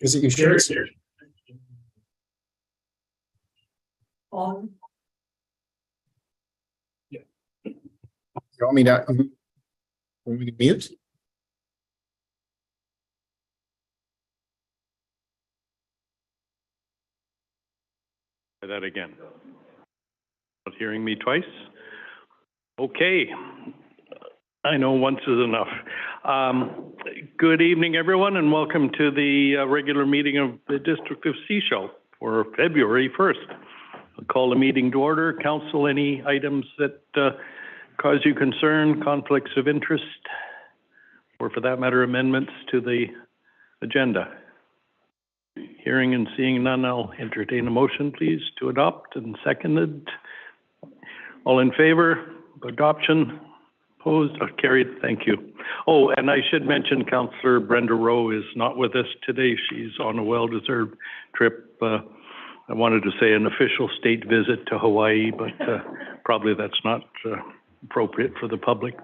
Is it you share here? On. Yeah. You want me to mute? Try that again. Not hearing me twice? Okay. I know once is enough. Good evening, everyone, and welcome to the regular meeting of the District of Sechelt for February 1st. I'll call the meeting to order. Council, any items that cause you concern, conflicts of interest, or for that matter, amendments to the agenda? Hearing and seeing none, I'll entertain a motion, please, to adopt, and seconded. All in favor of adoption? Opposed? Carried. Thank you. Oh, and I should mention Councillor Brenda Rowe is not with us today. She's on a well-deserved trip. I wanted to say an official state visit to Hawaii, but probably that's not appropriate for the public.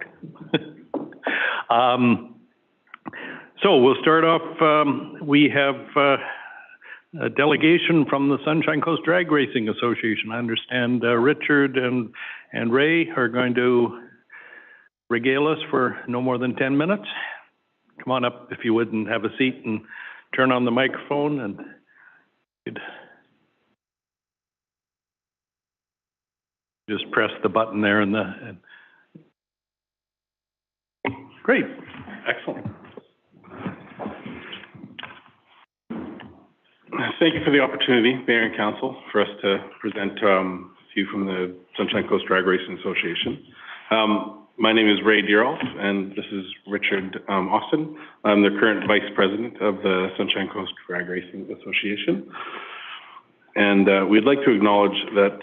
So we'll start off. We have a delegation from the Sunshine Coast Drag Racing Association. I understand Richard and Ray are going to regale us for no more than 10 minutes. Come on up if you would and have a seat and turn on the microphone and just press the button there and great. Excellent. Thank you for the opportunity, Mayor and Council, for us to present to you from the Sunshine Coast Drag Racing Association. My name is Ray Deerolf, and this is Richard Austin. I'm the current Vice President of the Sunshine Coast Drag Racing Association. And we'd like to acknowledge that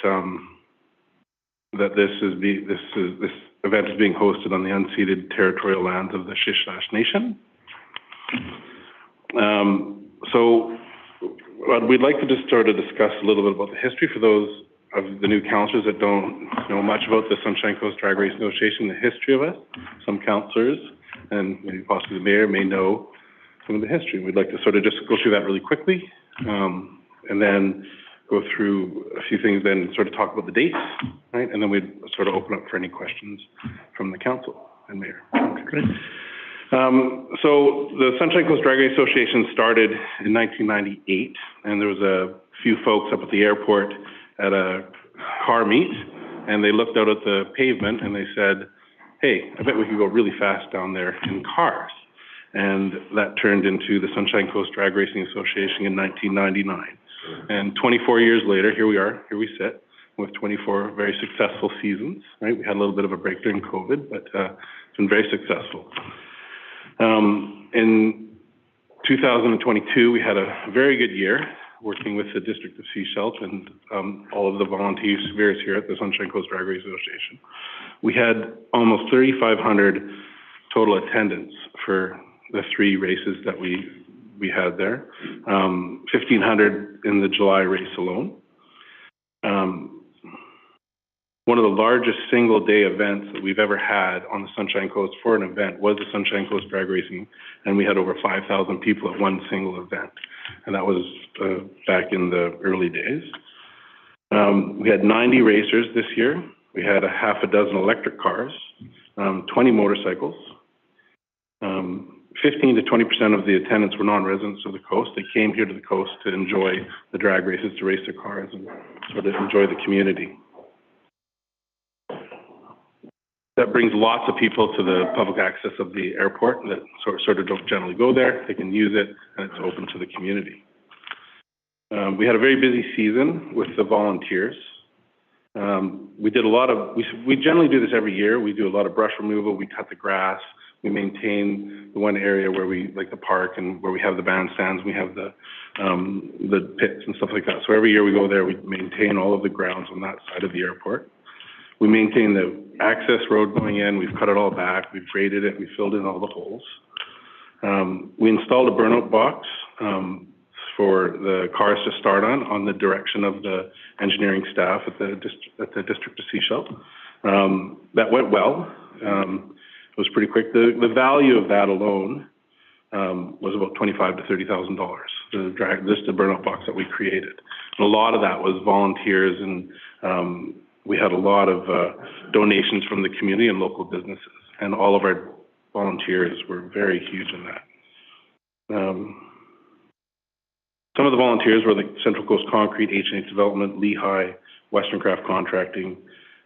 this event is being hosted on the unceded territorial lands of the Shishlash Nation. So we'd like to just sort of discuss a little bit about the history for those of the new councillors that don't know much about the Sunshine Coast Drag Racing Association, the history of it. Some councillors and maybe possibly the mayor may know some of the history. We'd like to sort of just go through that really quickly, and then go through a few things, then sort of talk about the dates, right? And then we'd sort of open up for any questions from the council and mayor. Great. So the Sunshine Coast Drag Racing Association started in 1998, and there was a few folks up at the airport at a car meet, and they looked out at the pavement and they said, hey, I bet we could go really fast down there in cars. And that turned into the Sunshine Coast Drag Racing Association in 1999. And 24 years later, here we sit with 24 very successful seasons, right? We had a little bit of a break during COVID, but it's been very successful. In 2022, we had a very good year working with the District of Sechelt and all of the volunteers here at the Sunshine Coast Drag Racing Association. We had almost 3,500 total attendance for the three races that we had there, 1,500 in the July race alone. One of the largest single day events that we've ever had on the Sunshine Coast for an event was the Sunshine Coast Drag Racing, and we had over 5,000 people at one single event. And that was back in the early days. We had 90 racers this year. We had a half a dozen electric cars, 20 motorcycles. 15 to 20% of the attendants were non-residents of the coast. They came here to the coast to enjoy the drag races, to race their cars, and sort of enjoy the community. That brings lots of people to the public access of the airport that sort of don't generally go there. They can use it, and it's open to the community. We had a very busy season with the volunteers. We did a lot of, we generally do this every year. We do a lot of brush removal. We cut the grass. We maintain the one area where we, like the park and where we have the bandstands. We have the pits and stuff like that. So every year we go there, we maintain all of the grounds on that side of the airport. We maintain the access road going in. We've cut it all back. We've graded it. We filled in all the holes. We installed a burnout box for the cars to start on the direction of the engineering staff at the District of Sechelt. That went well. It was pretty quick. The value of that alone was about $25,000 to $30,000. The burnout box that we created. And a lot of that was volunteers, and we had a lot of donations from the community and local businesses, and all of our volunteers were very huge in that. Some of the volunteers were like Central Coast Concrete, H&H Development, Lehigh, Western Craft Contracting,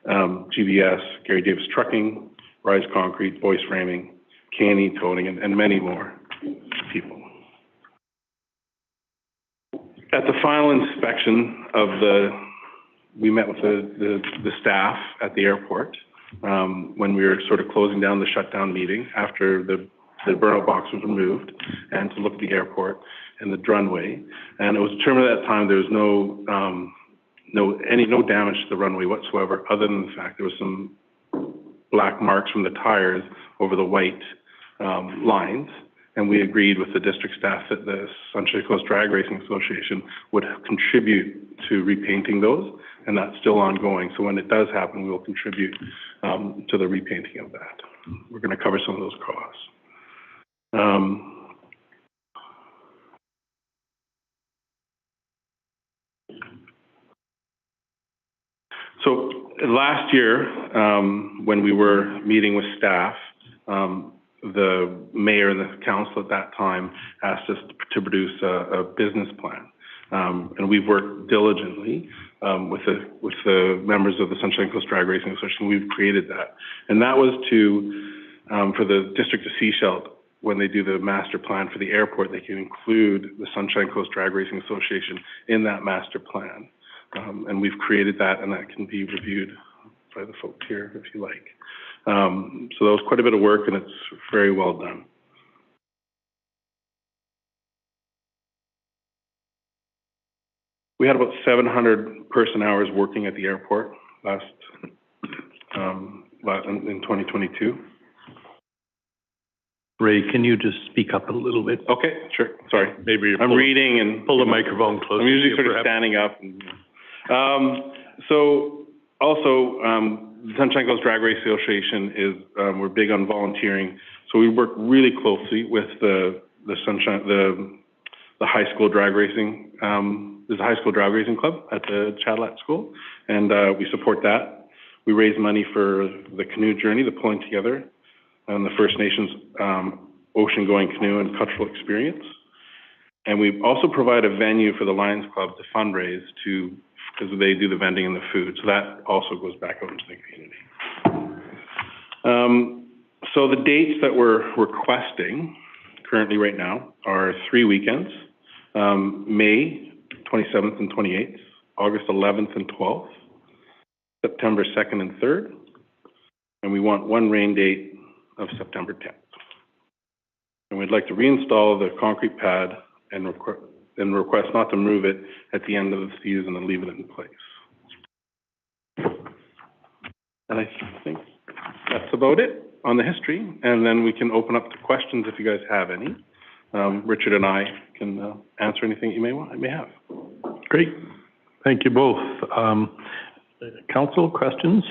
GBS, Gary Davis Trucking, Rise Concrete, Boyce Framing, Canny Toning, and many more people. At the final inspection of we met with the staff at the airport when we were sort of closing down the shutdown meeting after the burnout box was removed, and to look at the airport and the runway. And it was determined at that time there was no damage to the runway whatsoever, other than the fact there was some black marks from the tires over the white lines. And we agreed with the district staff that the Sunshine Coast Drag Racing Association would contribute to repainting those, and that's still ongoing. So when it does happen, we will contribute to the repainting of that. We're going to cover some of those costs. So last year, when we were meeting with staff, the mayor and the council at that time asked us to produce a business plan. And we've worked diligently with the members of the Sunshine Coast Drag Racing Association. We've created that. And that was for the District of Sechelt, when they do the master plan for the airport, they can include the Sunshine Coast Drag Racing Association in that master plan. And we've created that, and that can be reviewed by the folks here if you like. So that was quite a bit of work, and it's very well done. We had about 700 person hours working at the airport in 2022. Ray, can you just speak up a little bit? Okay, sure. Sorry. Maybe I'm reading and pull the microphone closer. I'm usually sort of standing up. So also, the Sunshine Coast Drag Race Association is we're big on volunteering. So we work really closely with the high school drag racing. There's a high school drag racing club at the Cadillac School, and we support that. We raise money for the canoe journey, the pulling together, and the First Nations ocean-going canoe and cultural experience. And we also provide a venue for the Lions Club to fundraise because they do the vending and the food. So that also goes back out into the community. So the dates that we're requesting currently right now are 3 weekends, May 27th and 28th, August 11th and 12th, September 2nd and 3rd, and we want one rain date of September 10th. And we'd like to reinstall the concrete pad and request not to move it at the end of the season and leave it in place. And I think that's about it on the history. And then we can open up to questions if you guys have any. Richard and I can answer anything you may have. Great. Thank you both. Council, questions?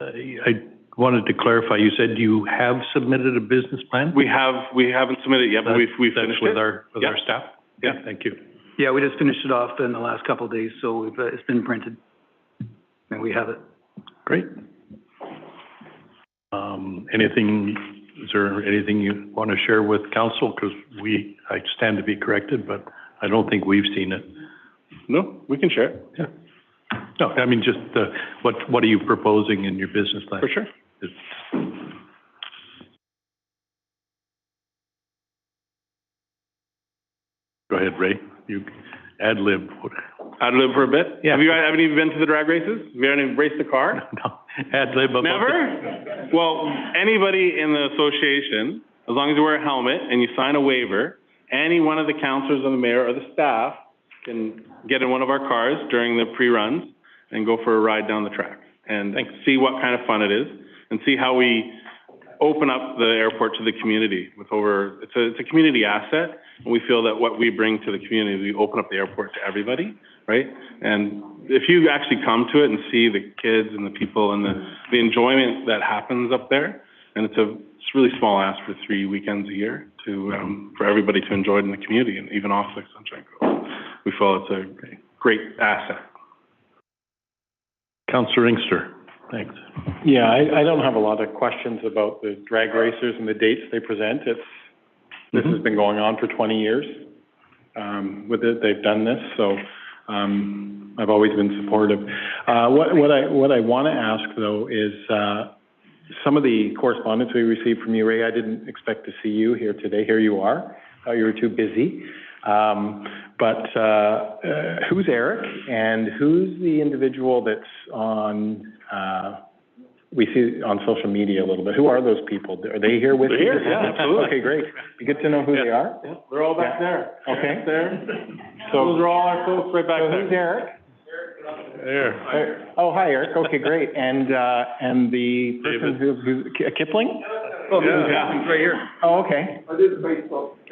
I wanted to clarify, you said you have submitted a business plan? We haven't submitted it yet, but we've finished with it. our staff? Yeah. Thank you. Yeah, we just finished it off in the last couple of days, so it's been printed, and we have it. Great. Is there anything you want to share with council? Because I stand to be corrected, but I don't think we've seen it. No, we can share it. Yeah. No, I mean, just what are you proposing in your business plan? For sure. Go ahead, Ray. You ad lib. Ad lib for a bit? Yeah. Haven't you been to the drag races? Have you ever raced a car? No. Ad lib. Never? Well, anybody in the association, as long as you wear a helmet and you sign a waiver, any one of the councillors or the mayor or the staff can get in one of our cars during the pre-runs and go for a ride down the track and see what kind of fun it is and see how we open up the airport to the community with it's a community asset, and we feel that what we bring to the community, we open up the airport to everybody, right? And if you actually come to it and see the kids and the people and the enjoyment that happens up there, and it's a it's really small ask for 3 weekends a year to, for everybody to enjoy it in the community and even off like Sunshine Coast. We feel it's a great asset. Councillor Inkster, thanks. Yeah, I don't have a lot of questions about the drag racers and the dates they present. This has been going on for 20 years. With it, they've done this, so, I've always been supportive. What I want to ask though is, some of the correspondence we received from you, Ray, I didn't expect to see you here today. Here you are. Thought you were too busy. But who's Eric, and who's the individual that's on, we see on social media a little bit? Who are those people? Are they here with you? They're here, yeah, absolutely. Okay, great. Be good to know who they are. Yeah, they're all back there. Okay. There. So, Those are all our folks right back so there. who's Eric? There. Oh, hi, Eric. Okay, great. And the person who's Kipling? Oh, yeah, he's right here. Oh, okay.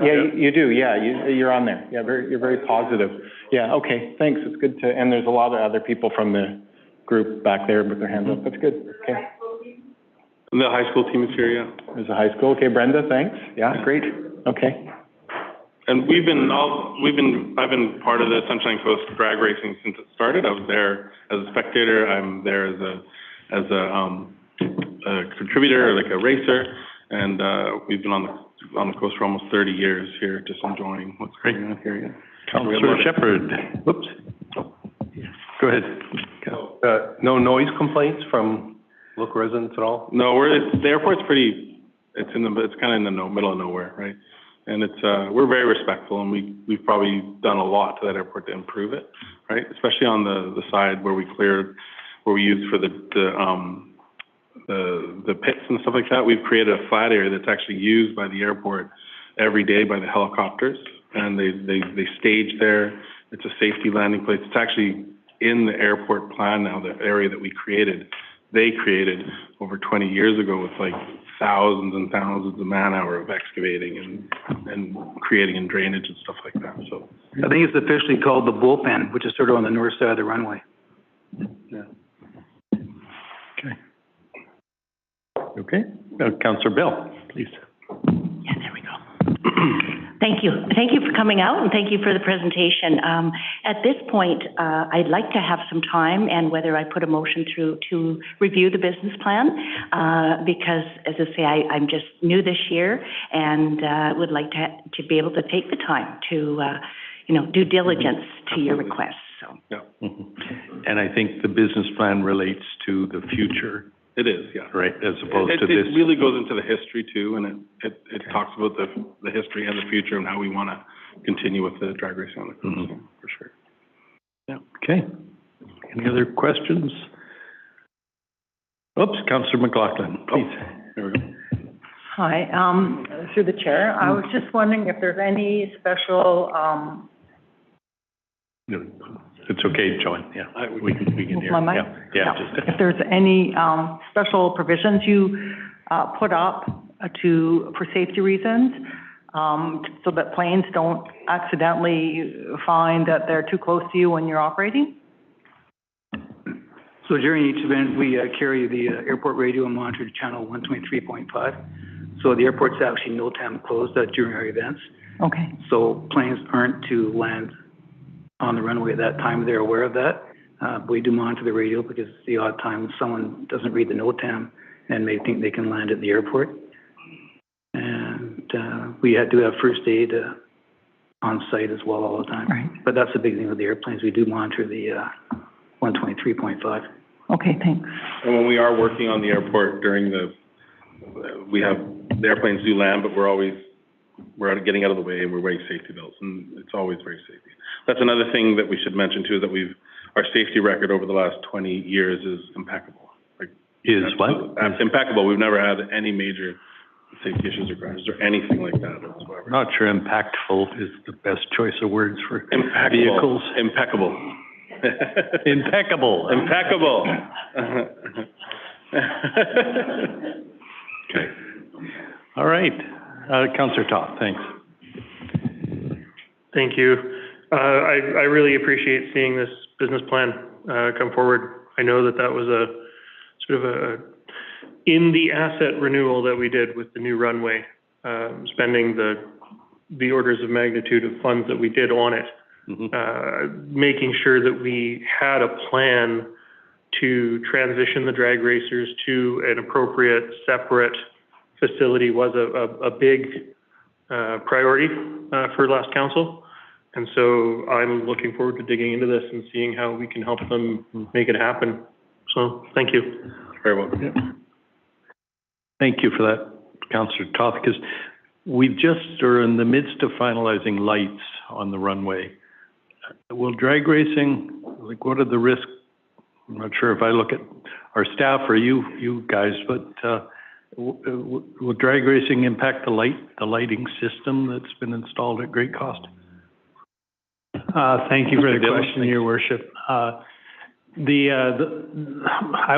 Yeah, you do, yeah, you're on there. Yeah, you're very positive. Yeah, okay, thanks, it's good to, and there's a lot of other people from the group back there with their hands up, that's good, okay. And the high school team is here, yeah. There's a high school, okay, Brenda, thanks, yeah, great, okay. And I've been part of the Sunshine Coast drag racing since it started. I was there as a spectator. I'm there as a contributor, like a racer, and we've been on the coast for almost 30 years here, just enjoying what's going on here. Yeah. Councillor Shepherd, whoops. Go ahead. No noise complaints from local residents at all? No, the airport's pretty. It's kind of in the middle of nowhere, right? And we're very respectful, and we've probably done a lot to that airport to improve it, right? Especially on the side where we used for the pits and stuff like that. We've created a flat area that's actually used by the airport every day by the helicopters, and they stage there. It's a safety landing place. It's actually in the airport plan now, the area that they created over 20 years ago with like thousands and thousands of man-hour of excavating and creating and drainage and stuff like that, so. I think it's officially called the bullpen, which is sort of on the north side of the runway. Yeah. Okay, Councillor Bill, please. Yeah, there we go. Thank you. Thank you for coming out, and thank you for the presentation. At this point, I'd like to have some time, and whether I put a motion through to review the business plan, because, as I say, I'm just new this year, and would like to be able to take the time to, due diligence to your requests. So. Yeah. And I think the business plan relates to the future. It is, yeah. Right, as opposed to this. It really goes into the history too, and it talks about the history and the future and how we want to continue with the drag racing on the coast, so, for sure. Yeah, okay. Any other questions? Oops, Councillor McLaughlin, please. There we go. Hi, through the chair, I was just wondering if there's any special, It's okay, Joan, yeah, we can hear. My mic? Yeah, if there's any special provisions you put up for safety reasons, so that planes don't accidentally find that they're too close to you when you're operating? So during each event, we carry the airport radio and monitor channel 123.5. So the airport's actually NOTAM closed during our events. Okay. So planes aren't to land on the runway at that time. They're aware of that. We do monitor the radio because it's the odd time someone doesn't read the NOTAM and may think they can land at the airport. And we do have first aid on site as well all the time. Right. But that's the big thing with the airplanes. We do monitor the 123.5. Okay, thanks. And when we are working on the airport we have, the airplanes do land, but we're getting out of the way and we're wearing safety belts, and it's always very safety. That's another thing that we should mention too, is that our safety record over the last 20 years is impeccable. Is what? Impeccable. We've never had any major safety issues or crashes or anything like that whatsoever. Not sure impactful is the best choice of words for Impeccable. vehicles. Impeccable. Impeccable. Impeccable. Okay. All right. Councillor Toth, thanks. Thank you. I really appreciate seeing this business plan come forward. I know that was a sort of in the asset renewal that we did with the new runway, spending the orders of magnitude of funds that we did on it, making sure that we had a plan to transition the drag racers to an appropriate separate facility was a big priority for last council. And so I'm looking forward to digging into this and seeing how we can help them make it happen. So thank you. Very well. Yeah. Thank you for that, Councillor Toth, because we just are in the midst of finalizing lights on the runway. Will drag racing, like, what are the risks? I'm not sure if I look at our staff or you guys, but will drag racing impact the lighting system that's been installed at great cost? Thank you for the question, Your Worship. I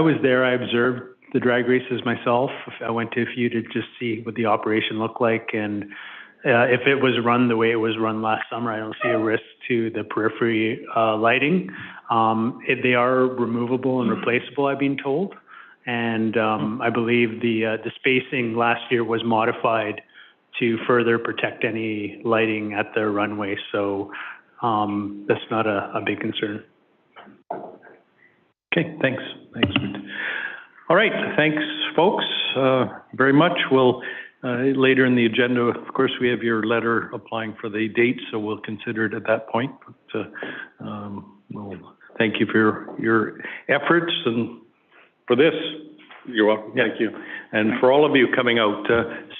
was there, I observed the drag races myself. I went to a few to just see what the operation looked like, and if it was run the way it was run last summer, I don't see a risk to the periphery lighting. They are removable and replaceable, I've been told, and I believe the spacing last year was modified to further protect any lighting at the runway, so that's not a big concern. Okay, thanks. All right, thanks, folks, very much. We'll, later in the agenda, of course, we have your letter applying for the date, so we'll consider it at that point. But we'll thank you for your efforts and for this. You're welcome. Thank you. And for all of you coming out,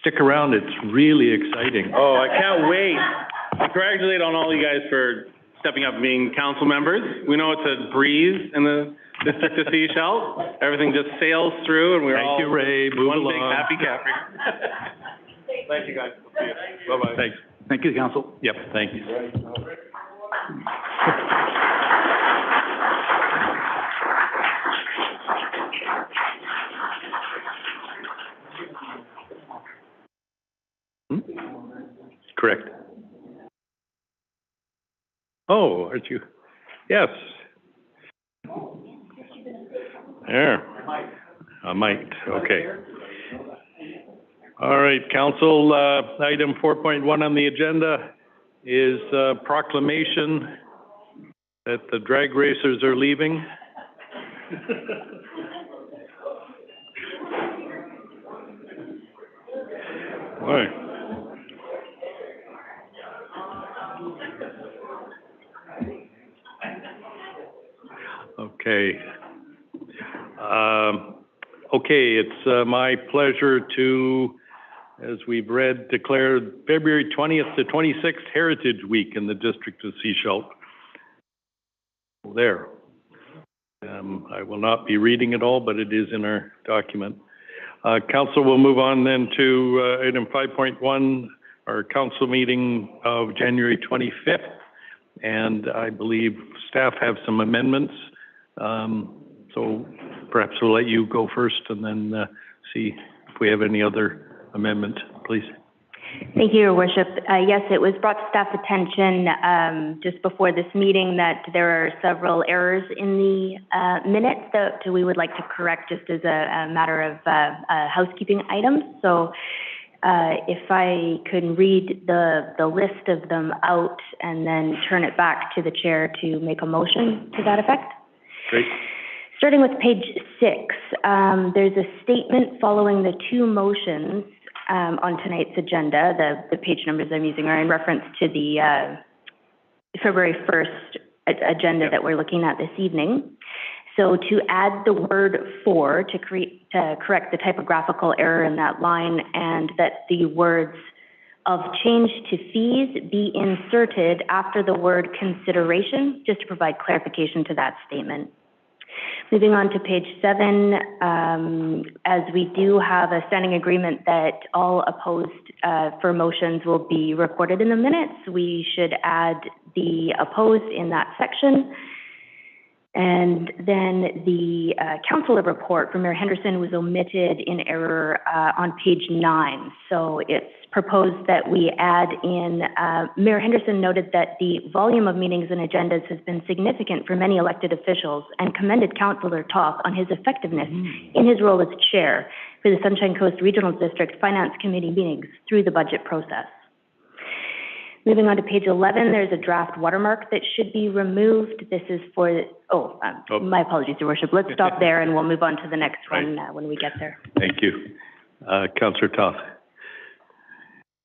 stick around. It's really exciting. Oh, I can't wait. I congratulate on all you guys for stepping up and being council members. We know it's a breeze in the district of Sechelt. Everything just sails through, and we're all Thank you, Ray. Move one along. big happy Capri. Thank you, guys. We'll see you. Bye-bye. Thanks. Thank you, council. Yep, thank you. Correct. Oh, aren't you? Yes. There. I might, okay. All right, council, item 4.1 on the agenda is proclamation that the drag racers are leaving. Boy. Okay. Okay, it's my pleasure to, as we've read, declare February 20th to 26th Heritage Week in the District of Sechelt. There. I will not be reading it all, but it is in our document. Council will move on then to item 5.1, our council meeting of January 25th. And I believe staff have some amendments. So perhaps we'll let you go first and then see if we have any other amendment, please. Thank you, Your Worship. Yes, it was brought to staff attention just before this meeting that there are several errors in the minutes that we would like to correct just as a matter of housekeeping items. So if I could read the list of them out and then turn it back to the chair to make a motion to that effect. Great. Starting with page 6, there's a statement following the two motions on tonight's agenda. The page numbers I'm using are in reference to the February 1st agenda that we're looking at this evening. So to add the word "for" to correct the typographical error in that line, and that the words "of change to fees" be inserted after the word "consideration," just to provide clarification to that statement. Moving on to page 7, as we do have a standing agreement that all opposed for motions will be recorded in the minutes, we should add the opposed in that section. And then the councillor report from Mayor Henderson was omitted in error on page 9. So it's proposed that we add in, Mayor Henderson noted that the volume of meetings and agendas has been significant for many elected officials and commended Councillor Toth on his effectiveness in his role as chair for the Sunshine Coast Regional District Finance Committee meetings through the budget process. Moving on to page 11, there's a draft watermark that should be removed. This is for, my apologies, Your Worship. Let's stop there and we'll move on to the next one when we get there. Thank you. Councillor Toth.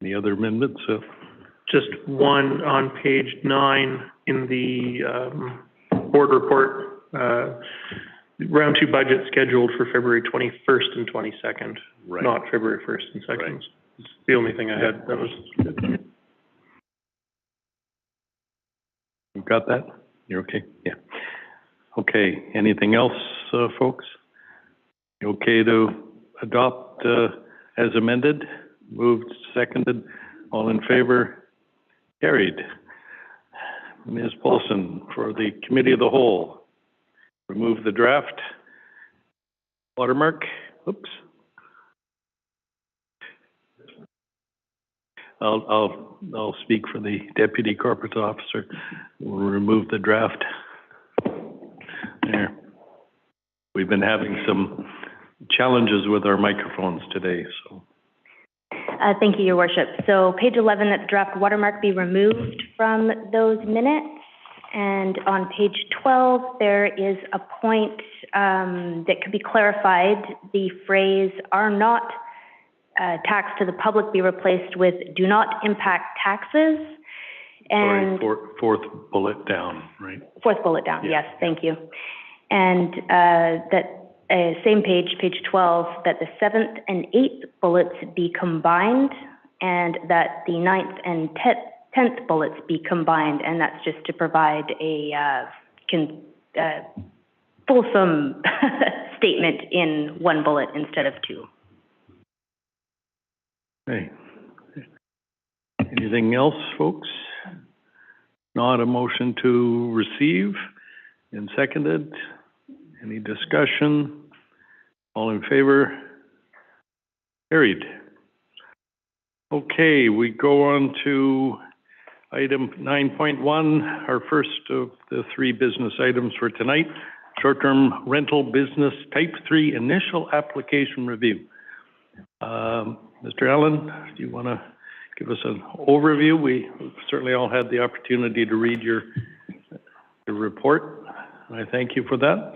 Any other amendments? Just one on page 9 in the board report, round 2 budget scheduled for February 21st and 22nd, not February 1st and 2nd. It's the only thing I had that was good. You got that? You're okay? Yeah. Okay, anything else, folks? You okay to adopt as amended? Moved, seconded, all in favor? Carried. Ms. Paulson, for the Committee of the Whole, remove the draft watermark. Oops. I'll speak for the Deputy Corporate Officer. We'll remove the draft. There. We've been having some challenges with our microphones today, so. Thank you, Your Worship. So page 11, that the draft watermark be removed from those minutes. And on page 12, there is a point that could be clarified. The phrase "are not taxed to the public" be replaced with "do not impact taxes." And sorry, fourth bullet down, right? Fourth bullet down, yeah. Yes, thank you. And that same page, page 12, that the 7th and 8th bullets be combined, and that the 9th and 10th bullets be combined, and that's just to provide a fulsome statement in one bullet instead of 2. Okay. Anything else, folks? Not a motion to receive and seconded. Any discussion? All in favor? Carried. Okay, we go on to item 9.1, our first of the 3 business items for tonight, short-term rental business type 3 initial application review. Mr. Allen, do you want to give us an overview? We certainly all had the opportunity to read your report. I thank you for that.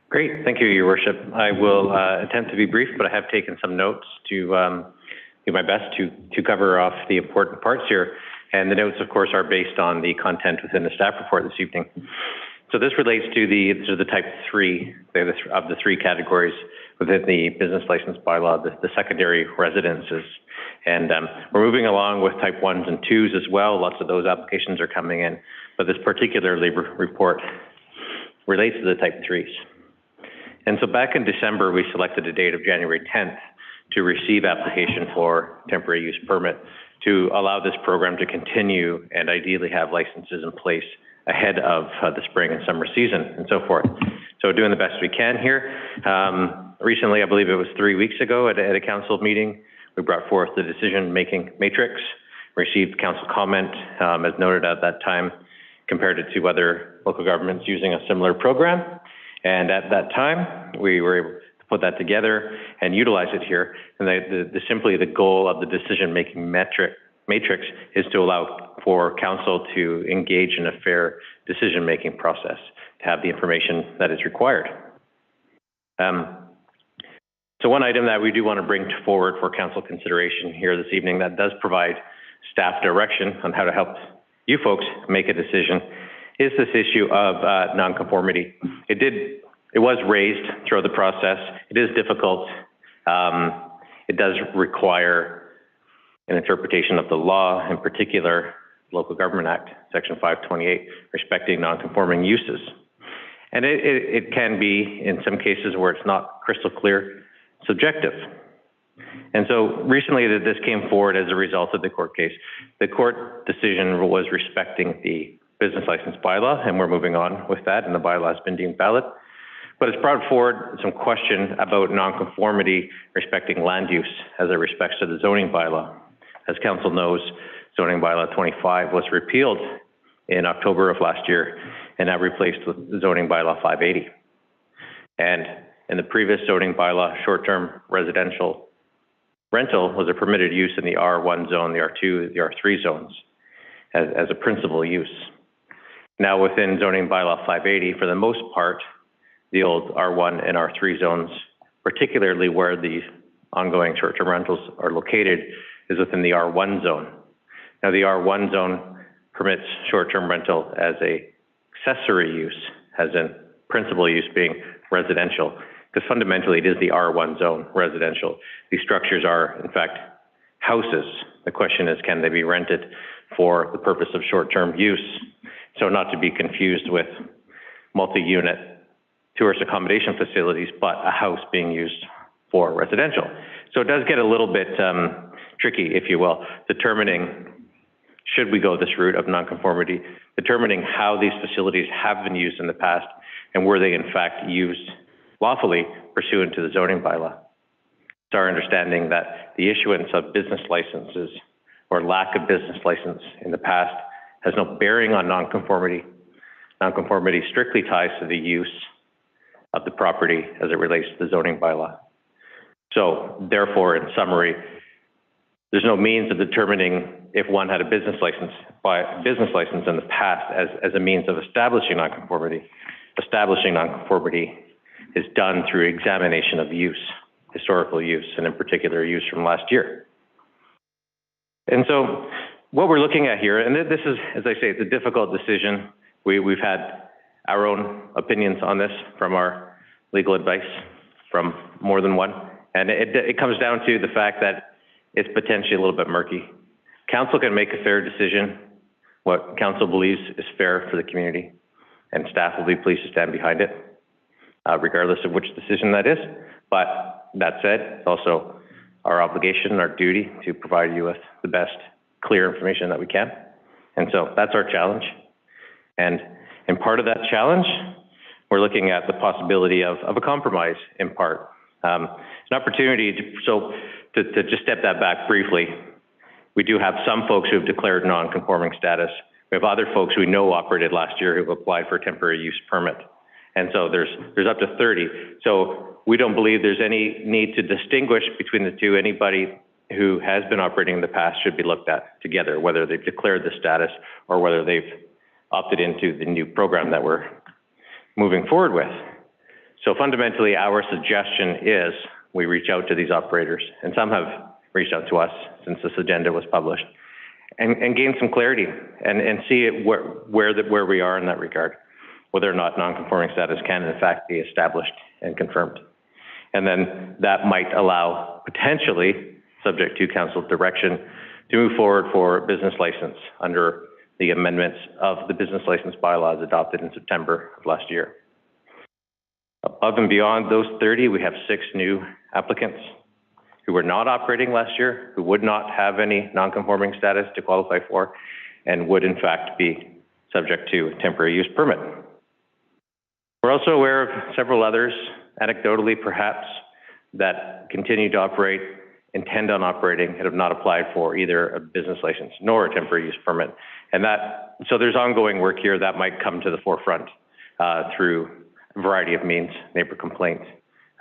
Great, thank you, Your Worship. I will attempt to be brief, but I have taken some notes to do my best to cover off the important parts here. And the notes, of course, are based on the content within the staff report this evening. So this relates to the type 3 of the 3 categories within the business license bylaw, the secondary residences. And we're moving along with type 1s and 2s as well. Lots of those applications are coming in, but this particular report relates to the type 3s. And so back in December, we selected a date of January 10th to receive application for temporary use permit to allow this program to continue and ideally have licenses in place ahead of the spring and summer season and so forth. So doing the best we can here. Recently, I believe it was 3 weeks ago at a council meeting, we brought forth the decision-making matrix, received council comment, as noted at that time, compared it to other local governments using a similar program. And at that time, we were able to put that together and utilize it here. And simply the goal of the decision-making matrix is to allow for council to engage in a fair decision-making process, to have the information that is required. So one item that we do want to bring forward for council consideration here this evening that does provide staff direction on how to help you folks make a decision is this issue of nonconformity. It was raised throughout the process. It is difficult. It does require an interpretation of the law, in particular, Local Government Act, Section 528, respecting nonconforming uses. And it can be, in some cases where it's not crystal clear, subjective. And so recently this came forward as a result of the court case. The court decision was respecting the business license bylaw, and we're moving on with that, and the bylaw has been deemed valid. But it's brought forward some question about nonconformity respecting land use as it respects to the zoning bylaw. As council knows, zoning bylaw 25 was repealed in October of last year and now replaced with zoning bylaw 580. And in the previous zoning bylaw, short-term residential rental was a permitted use in the R1 zone, the R2, the R3 zones as a principal use. Now within zoning bylaw 580, for the most part, the old R1 and R3 zones, particularly where the ongoing short-term rentals are located, is within the R1 zone. Now the R1 zone permits short-term rental as a accessory use, as in principal use being residential, because fundamentally it is the R1 zone, residential. These structures are, in fact, houses. The question is, can they be rented for the purpose of short-term use? So not to be confused with multi-unit tourist accommodation facilities, but a house being used for residential. So it does get a little bit tricky, if you will, determining, should we go this route of nonconformity, determining how these facilities have been used in the past and were they in fact used lawfully pursuant to the zoning bylaw. It's our understanding that the issuance of business licenses or lack of business license in the past has no bearing on nonconformity. Nonconformity strictly ties to the use of the property as it relates to the zoning bylaw. So therefore, in summary, there's no means of determining if one had a business license in the past as a means of establishing nonconformity. Establishing nonconformity is done through examination of use, historical use, and in particular use from last year. And so what we're looking at here, and this is, as I say, it's a difficult decision. We've had our own opinions on this from our legal advice from more than one. And it comes down to the fact that it's potentially a little bit murky. Council can make a fair decision, what council believes is fair for the community, and staff will be pleased to stand behind it, regardless of which decision that is. But that said, it's also our obligation, our duty to provide you with the best clear information that we can. And so that's our challenge. And in part of that challenge, we're looking at the possibility of a compromise in part. It's an opportunity to just step that back briefly. We do have some folks who have declared non-conforming status. We have other folks who we know operated last year who've applied for a temporary use permit. And so there's up to 30. So we don't believe there's any need to distinguish between the two. Anybody who has been operating in the past should be looked at together, whether they've declared the status or whether they've opted into the new program that we're moving forward with. So fundamentally, our suggestion is we reach out to these operators, and some have reached out to us since this agenda was published, and gain some clarity and see where we are in that regard, whether or not non-conforming status can in fact be established and confirmed. And then that might allow, potentially, subject to council direction, to move forward for business license under the amendments of the business license bylaws adopted in September of last year. Above and beyond those 30, we have 6 new applicants who were not operating last year, who would not have any non-conforming status to qualify for, and would in fact be subject to a temporary use permit. We're also aware of several others, anecdotally perhaps, that continue to operate, intend on operating, and have not applied for either a business license nor a temporary use permit. And so there's ongoing work here that might come to the forefront through a variety of means, neighbor complaint,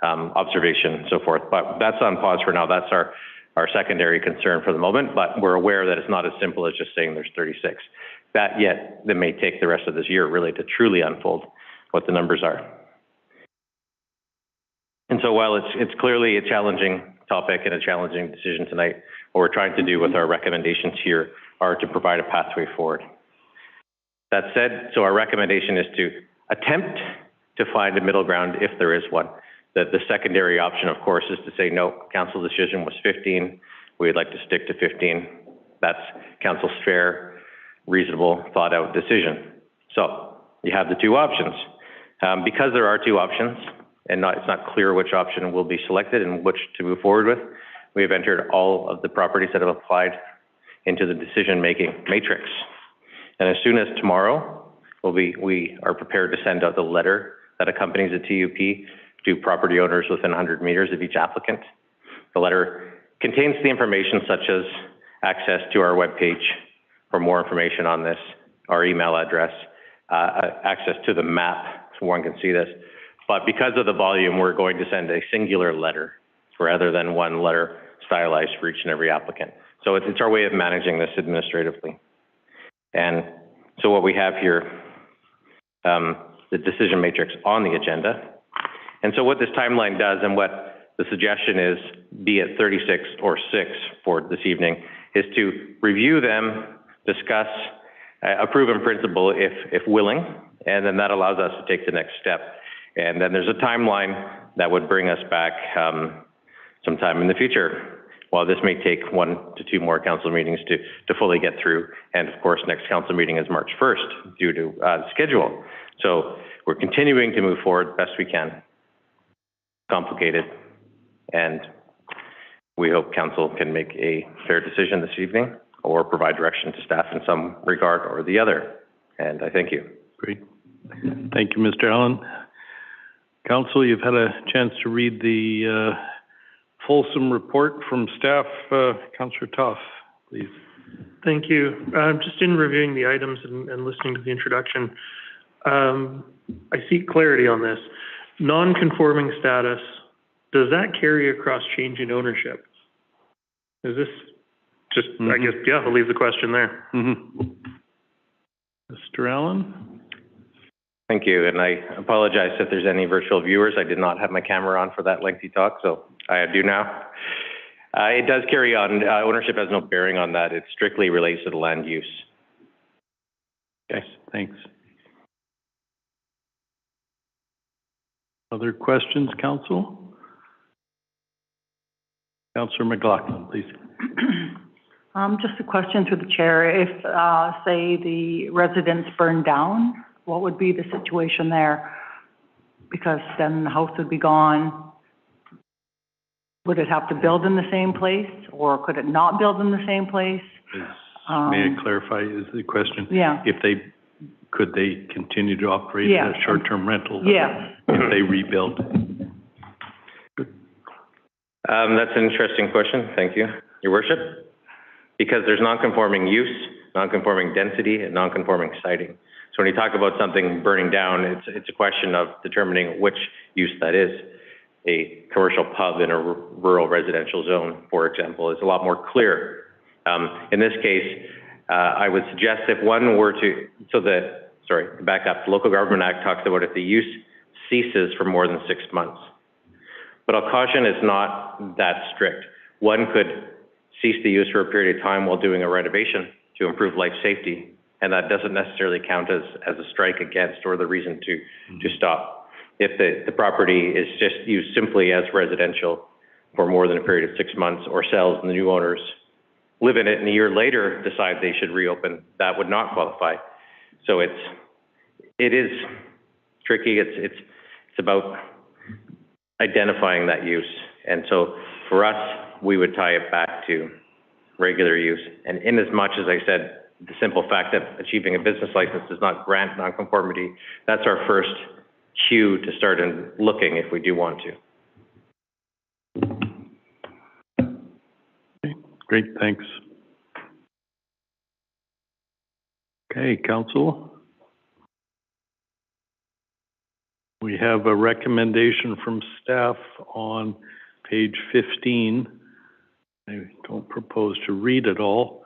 observation, and so forth. But that's on pause for now. That's our secondary concern for the moment, but we're aware that it's not as simple as just saying there's 36. That may take the rest of this year really to truly unfold what the numbers are. And so while it's clearly a challenging topic and a challenging decision tonight, what we're trying to do with our recommendations here are to provide a pathway forward. That said, so our recommendation is to attempt to find a middle ground if there is one. The secondary option, of course, is to say, no, council decision was 15. We'd like to stick to 15. That's council's fair, reasonable, thought out decision. So you have the 2 options. Because there are 2 options, and it's not clear which option will be selected and which to move forward with, we have entered all of the properties that have applied into the decision-making matrix. And as soon as tomorrow, we are prepared to send out the letter that accompanies the TUP to property owners within 100 meters of each applicant. The letter contains the information such as access to our webpage for more information on this, our email address, access to the map so one can see this. But because of the volume, we're going to send a singular letter rather than one letter stylized for each and every applicant. So it's our way of managing this administratively. And so what we have here, the decision matrix on the agenda. And so what this timeline does and what the suggestion is, be it 36 or 6 for this evening, is to review them, discuss, approve in principle if willing, and then that allows us to take the next step. And then there's a timeline that would bring us back sometime in the future. While this may take 1 to 2 more council meetings to fully get through. And of course, next council meeting is March 1st due to schedule. So we're continuing to move forward best we can. Complicated. And we hope council can make a fair decision this evening or provide direction to staff in some regard or the other. And I thank you. Great. Thank you, Mr. Allen. Council, you've had a chance to read the fulsome report from staff. Councillor Toth, please. Thank you. Just in reviewing the items and listening to the introduction, I seek clarity on this. Non-conforming status, does that carry across change in ownership? Is this just, I guess, yeah, I'll leave the question there. Mr. Allen? Thank you, and I apologize if there's any virtual viewers. I did not have my camera on for that lengthy talk, so I do now. It does carry on. Ownership has no bearing on that. It strictly relates to the land use. Okay, thanks. Other questions, council? Councillor McLaughlin, please. Just a question through the chair. If, say, the residence burned down, what would be the situation there? Because then the house would be gone. Would it have to build in the same place, or could it not build in the same place? May I clarify, is the question? Yeah. Could they continue to operate as short-term rentals? Yeah. If they rebuild? That's an interesting question. Thank you, Your Worship. Because there's non-conforming use, non-conforming density, and non-conforming siting. So when you talk about something burning down, it's a question of determining which use that is. A commercial pub in a rural residential zone, for example, is a lot more clear. In this case, I would suggest if one were to, back up, the Local Government Act talks about if the use ceases for more than 6 months. But I'll caution it's not that strict. One could cease the use for a period of time while doing a renovation to improve life safety, and that doesn't necessarily count as a strike against or the reason to stop. If the property is just used simply as residential for more than a period of 6 months or sells and the new owners live in it and a year later decide they should reopen, that would not qualify. So it is tricky. It's about identifying that use. And so for us, we would tie it back to regular use. And in as much as I said, the simple fact that achieving a business license does not grant nonconformity, that's our first cue to start in looking if we do want to. Okay, great, thanks. Okay, council. We have a recommendation from staff on page 15. I don't propose to read it all.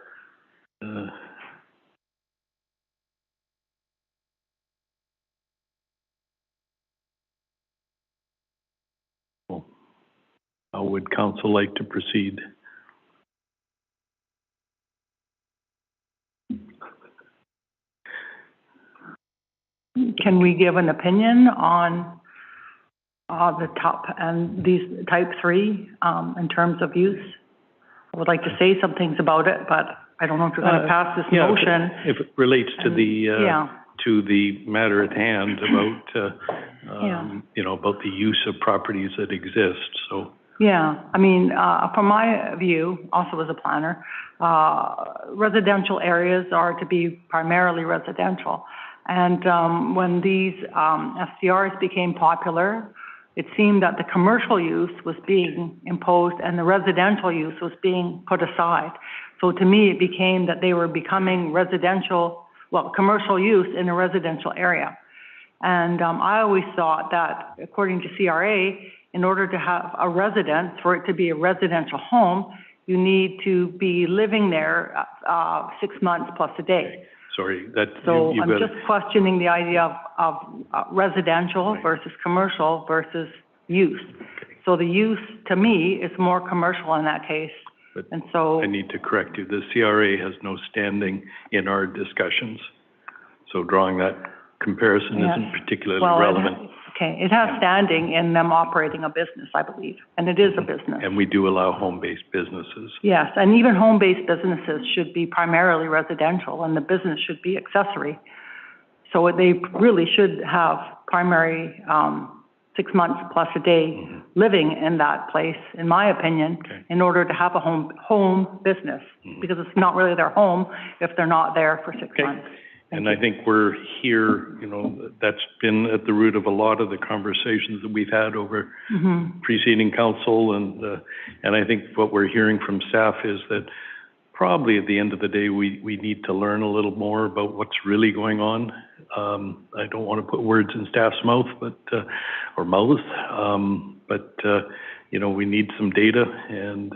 How would council like to proceed? Can we give an opinion on the top and these type 3 in terms of use? I would like to say some things about it, but I don't know if you're going to pass this motion. If it relates to the matter at hand about, about the use of properties that exist. So Yeah, I mean, from my view, also as a planner, residential areas are to be primarily residential. And when these SCRs became popular, it seemed that the commercial use was being imposed and the residential use was being put aside. So to me, it became that they were becoming residential, well, commercial use in a residential area. And I always thought that, according to CRA, in order to have a residence, for it to be a residential home, you need to be living there 6 months plus a day. Sorry, that, So you've I'm got just questioning the idea of residential versus commercial versus use. So the use, to me, is more commercial in that case. But And so, I need to correct you. The CRA has no standing in our discussions. So drawing that comparison Yes. isn't particularly well, relevant. okay, it has standing in them operating a business, I believe, and it is a business. And we do allow home-based businesses. Yes, and even home-based businesses should be primarily residential, and the business should be accessory. So they really should have primary, 6 months plus a day living in that place, in my opinion, in order to have a home business, because it's not really their home if they're not there for 6 months. And I think we're here, you know, that's been at the root of a lot of the conversations that we've had over preceding council. And I think what we're hearing from staff is that probably at the end of the day, we need to learn a little more about what's really going on. I don't want to put words in staff's mouth, but, or mouths, but, you know, we need some data. And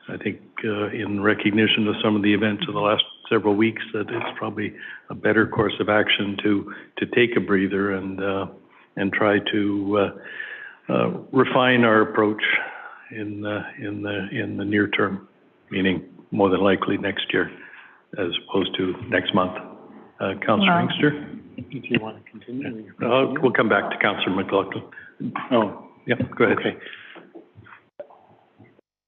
I think in recognition of some of the events of the last several weeks, that it's probably a better course of action to take a breather and try to refine our approach in the near term, meaning more than likely next year as opposed to next month. Councillor Inkster? Do you want to continue? We'll come back to Councillor McLaughlin. Oh, Yep, go ahead. okay.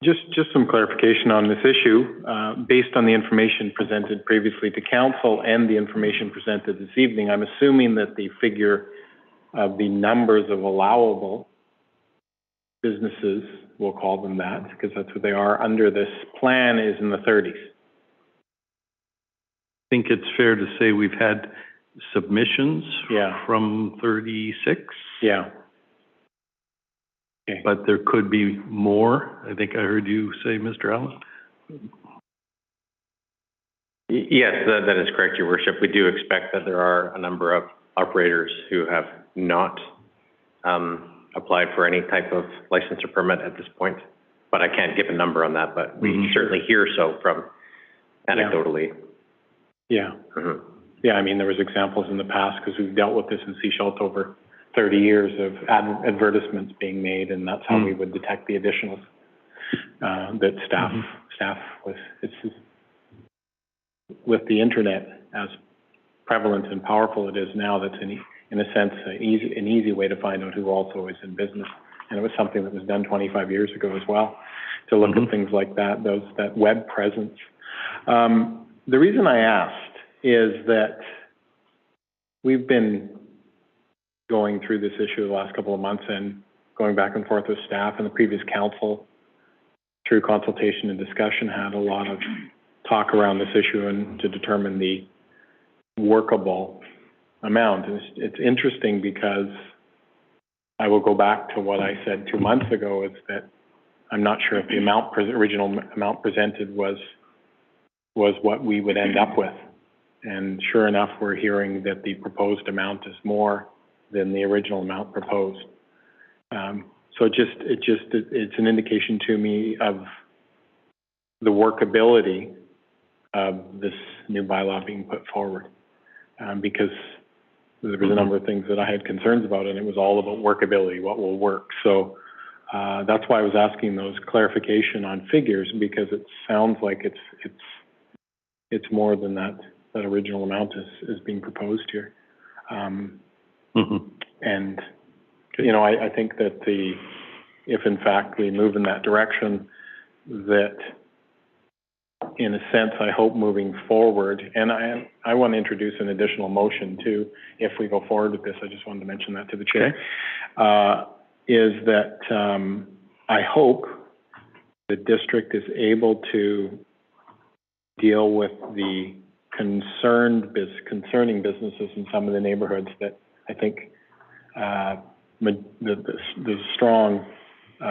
Just some clarification on this issue. Based on the information presented previously to council and the information presented this evening, I'm assuming that the figure of the numbers of allowable businesses, we'll call them that, because that's what they are, under this plan is in the 30s. I think it's fair to say we've had submissions Yeah. from 36. Yeah. Okay. But there could be more. I think I heard you say, Mr. Allen. Yes, that is correct, Your Worship. We do expect that there are a number of operators who have not applied for any type of license or permit at this point. But I can't give a number on that, but we certainly hear so from anecdotally. Yeah. Yeah, I mean, there was examples in the past, because we've dealt with this in Sechelt over 30 years of advertisements being made, and that's how we would detect the additionals that staff with the internet as prevalent and powerful it is now. That's in a sense an easy way to find out who also is in business, and it was something that was done 25 years ago as well, to look at things like that, that web presence. The reason I asked is that we've been going through this issue the last couple of months and going back and forth with staff, and the previous council, through consultation and discussion, had a lot of talk around this issue and to determine the workable amount. And it's interesting because I will go back to what I said 2 months ago, is that I'm not sure if the original amount presented was what we would end up with. And sure enough, we're hearing that the proposed amount is more than the original amount proposed. So it's an indication to me of the workability of this new bylaw being put forward, because there was a number of things that I had concerns about, and it was all about workability, what will work. So that's why I was asking those clarification on figures, because it sounds like it's more than that original amount is being proposed here. And, you know, I think that if in fact we move in that direction, that in a sense, I hope moving forward, and I want to introduce an additional motion too, if we go forward with this, I just wanted to mention that to the chair, is that I hope the district is able to deal with the concerning businesses in some of the neighborhoods that I think there's a strong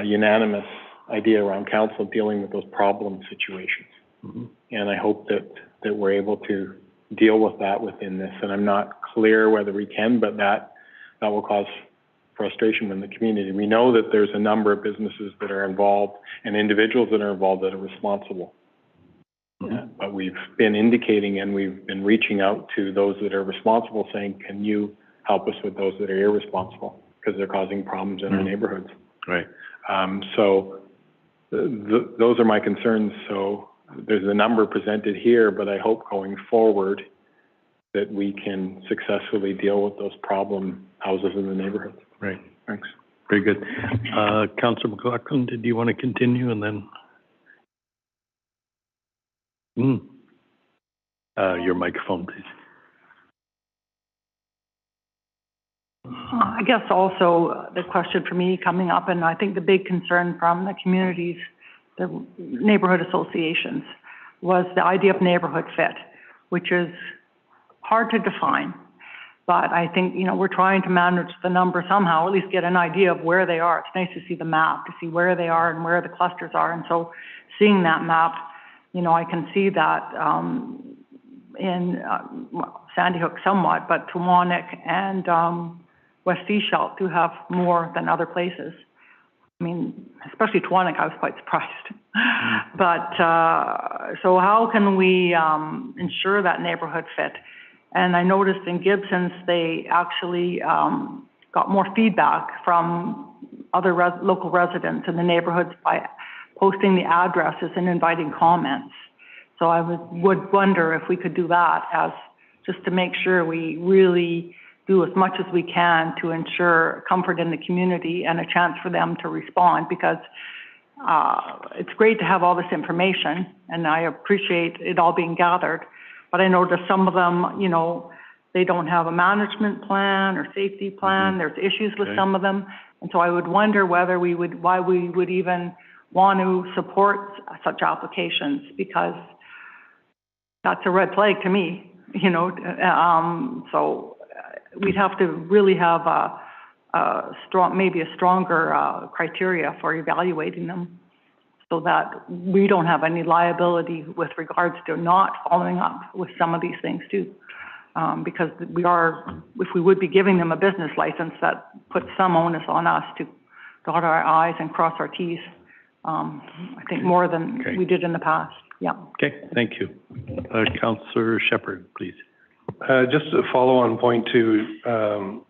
unanimous idea around council dealing with those problem situations. Mm-hmm. And I hope that we're able to deal with that within this. And I'm not clear whether we can, but that will cause frustration in the community. We know that there's a number of businesses that are involved and individuals that are involved that are responsible. But we've been indicating and we've been reaching out to those that are responsible saying, can you help us with those that are irresponsible? Because they're causing problems in our neighborhoods. Right. So those are my concerns. So there's a number presented here, but I hope going forward that we can successfully deal with those problem houses in the neighborhoods. Right. Thanks. Very good. Councillor McLaughlin, did you want to continue and then? Your microphone, please. I guess also the question for me coming up, and I think the big concern from the communities, the neighborhood associations, was the idea of neighborhood fit, which is hard to define. But I think, we're trying to manage the number somehow, at least get an idea of where they are. It's nice to see the map, to see where they are and where the clusters are. And so seeing that map, I can see that in Sandy Hook somewhat, but Tuwanik and West Sechelt do have more than other places. I mean, especially Tuwanik, I was quite surprised. But so how can we ensure that neighborhood fit? And I noticed in Gibson's, they actually got more feedback from other local residents in the neighborhoods by posting the addresses and inviting comments. So I would wonder if we could do that as just to make sure we really do as much as we can to ensure comfort in the community and a chance for them to respond, because it's great to have all this information and I appreciate it all being gathered. But I noticed some of them, they don't have a management plan or safety plan. There's issues with some of them. And so I would wonder why we would even want to support such applications, because that's a red flag to me, so we'd have to really have maybe a stronger criteria for evaluating them, so that we don't have any liability with regards to not following up with some of these things too. Because if we would be giving them a business license, that puts some onus on us to dot our I's and cross our T's. I think more than we did in the past. Yeah. Okay, thank you. Councillor Shepherd, please. Just to follow on point to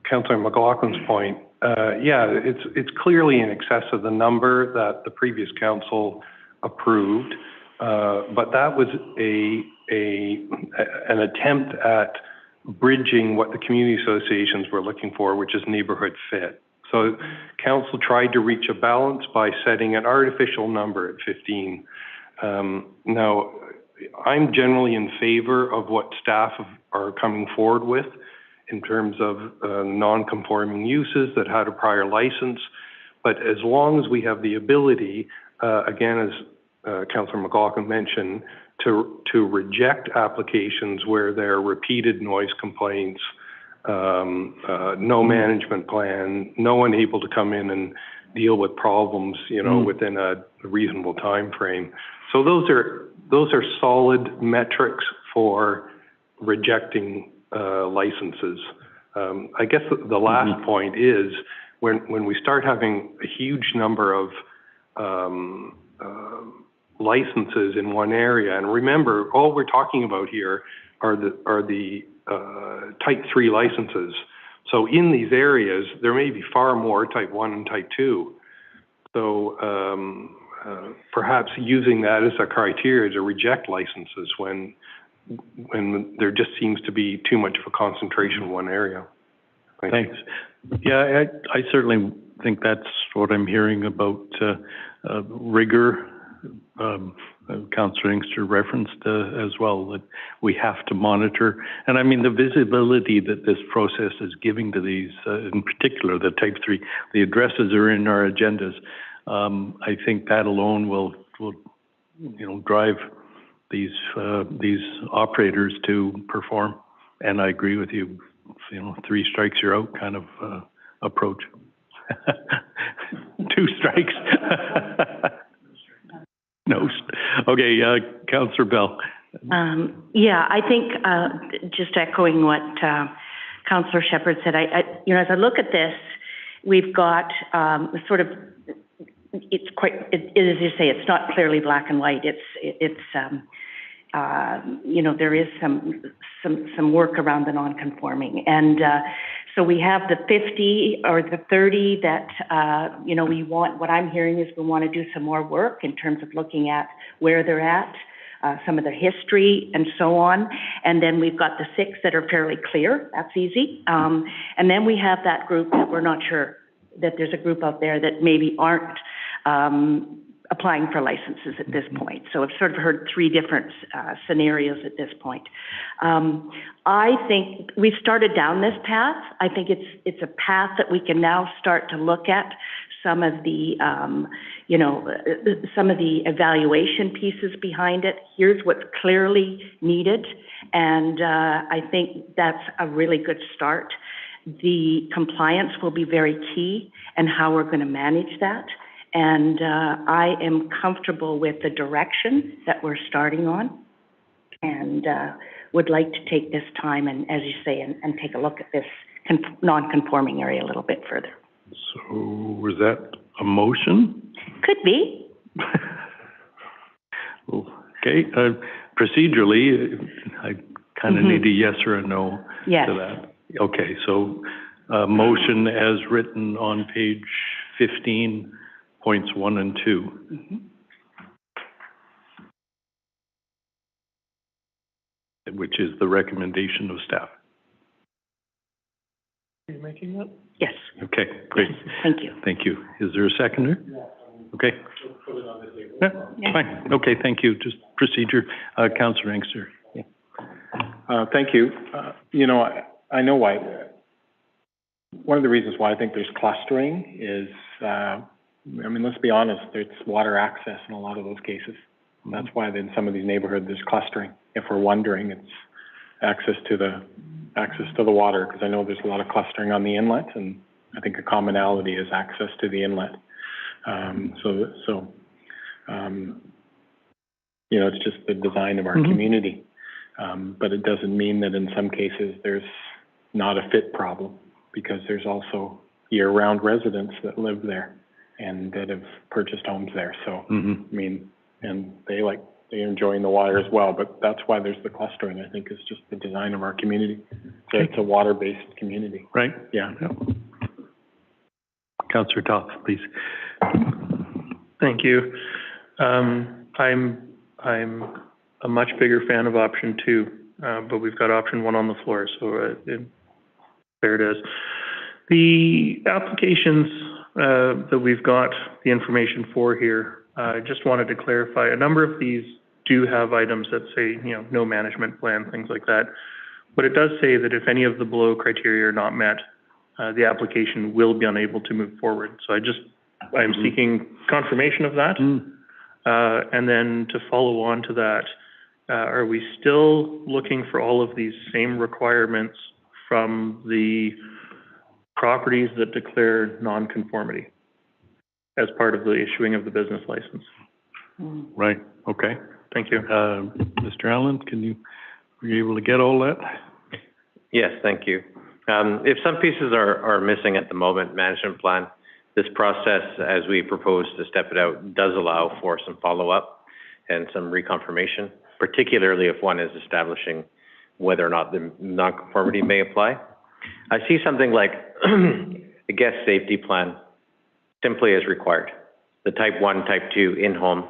Councillor McLaughlin's point, it's clearly in excess of the number that the previous council approved, but that was an attempt at bridging what the community associations were looking for, which is neighborhood fit. So council tried to reach a balance by setting an artificial number at 15. Now, I'm generally in favor of what staff are coming forward with in terms of non-conforming uses that had a prior license. But as long as we have the ability, again, as Councillor McLaughlin mentioned, to reject applications where there are repeated noise complaints, no management plan, no one able to come in and deal with problems, within a reasonable time frame. So those are solid metrics for rejecting licenses. I guess the last point is when we start having a huge number of licenses in one area, and remember, all we're talking about here are the type 3 licenses. So in these areas, there may be far more type 1 and type 2. So perhaps using that as a criteria to reject licenses when there just seems to be too much of a concentration in one area. Thanks. Yeah, I certainly think that's what I'm hearing about rigor. Councillor Inkster referenced as well, that we have to monitor. And I mean, the visibility that this process is giving to these, in particular, the type 3, the addresses are in our agendas. I think that alone will, drive these operators to perform. And I agree with you, 3 strikes, you're out kind of, approach. 2 strikes. No. Okay, Councillor Bell. Yeah, I think, just echoing what, Councillor Shepherd said, as I look at this, we've got, sort of, it's quite, as you say, it's not clearly black and white. There is some work around the non-conforming. And, so we have the 50 or the 30 that, we want, what I'm hearing is we want to do some more work in terms of looking at where they're at, some of their history and so on. And then we've got the 6 that are fairly clear. That's easy. And then we have that group that we're not sure, that there's a group out there that maybe aren't applying for licenses at this point. So I've sort of heard 3 different scenarios at this point. I think we've started down this path. I think it's a path that we can now start to look at some of the, some of the evaluation pieces behind it. Here's what's clearly needed, and I think that's a really good start. The compliance will be very key and how we're going to manage that. And I am comfortable with the direction that we're starting on, and would like to take this time and, as you say, and take a look at this non-conforming area a little bit further. So was that a motion? Could be. Okay. Procedurally, I kind of need a yes or a no Yes. to that. Okay. So motion as written on page 15, points 1 and 2. Which is the recommendation of staff. Are you making that? Yes. Okay, great. Yes. Thank you. Thank you. Is there a seconder? Okay. Yeah, fine. Okay, thank you. Just procedure. Councillor Inkster. Yeah. Thank you. I know why. One of the reasons why I think there's clustering is, let's be honest, there's water access in a lot of those cases. That's why in some of these neighborhoods there's clustering. If we're wondering, it's access to the water, because I know there's a lot of clustering on the inlet, and I think a commonality is access to the inlet. It's just the design of our community. But it doesn't mean that in some cases there's not a fit problem, because there's also year-round residents that live there and that have purchased homes there. So, and they're enjoying the water as well, but that's why there's the clustering, I think, is just the design of our community. So it's a water-based community. Right? Yeah. Councillor Toth, please. Thank you. I'm a much bigger fan of option 2, but we've got option 1 on the floor, so there it is. The applications that we've got the information for here, I just wanted to clarify, a number of these do have items that say, no management plan, things like that. But it does say that if any of the below criteria are not met, the application will be unable to move forward. So I'm seeking confirmation of that. And then to follow on to that, are we still looking for all of these same requirements from the properties that declare nonconformity as part of the issuing of the business license? Right. Okay. Thank you. Mr. Allen, were you able to get all that? Yes, thank you. If some pieces are missing at the moment, management plan, this process, as we propose to step it out, does allow for some follow-up and some reconfirmation, particularly if one is establishing whether or not the nonconformity may apply. I see something like a guest safety plan simply as required. The type 1, type 2 in-home,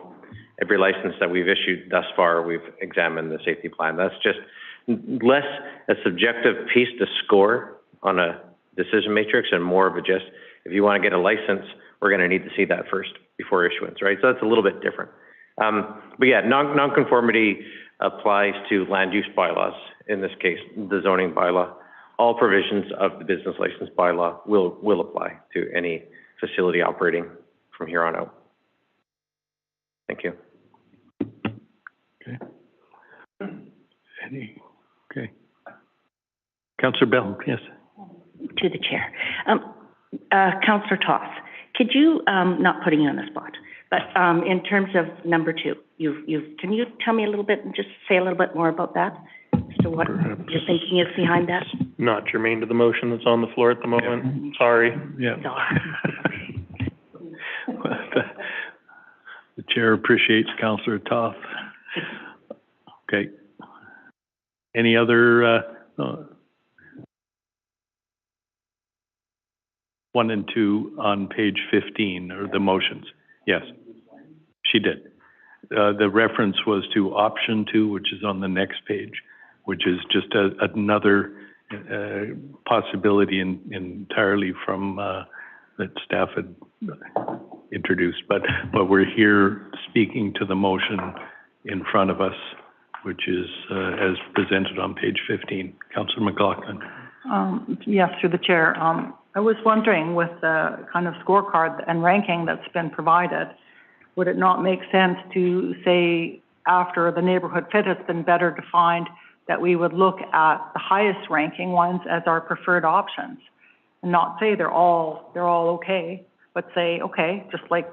every license that we've issued thus far, we've examined the safety plan. That's just less a subjective piece to score on a decision matrix and more of a just, if you want to get a license, we're going to need to see that first before issuance, right? So that's a little bit different. But yeah, nonconformity applies to land use bylaws. In this case, the zoning bylaw. All provisions of the business license bylaw will apply to any facility operating from here on out. Thank you. Okay. Councillor Bell, yes. To the chair. Councillor Toth, could you, not putting you on the spot, but in terms of number 2, can you tell me a little bit, just say a little bit more about that? As to what your thinking is behind that? Not germane to the motion that's on the floor at the moment. Sorry. Yeah. The chair appreciates Councillor Toth. Okay. Any other, 1 and 2 on page 15, or the motions? Yes, she did. The reference was to option 2, which is on the next page, which is just another possibility entirely from that staff had introduced. But we're here speaking to the motion in front of us, which is as presented on page 15. Councillor McLaughlin. Yes, through the chair. I was wondering, with the kind of scorecard and ranking that's been provided, would it not make sense to say, after the neighborhood fit has been better defined, that we would look at the highest ranking ones as our preferred options, and not say they're all okay, but say, okay, just like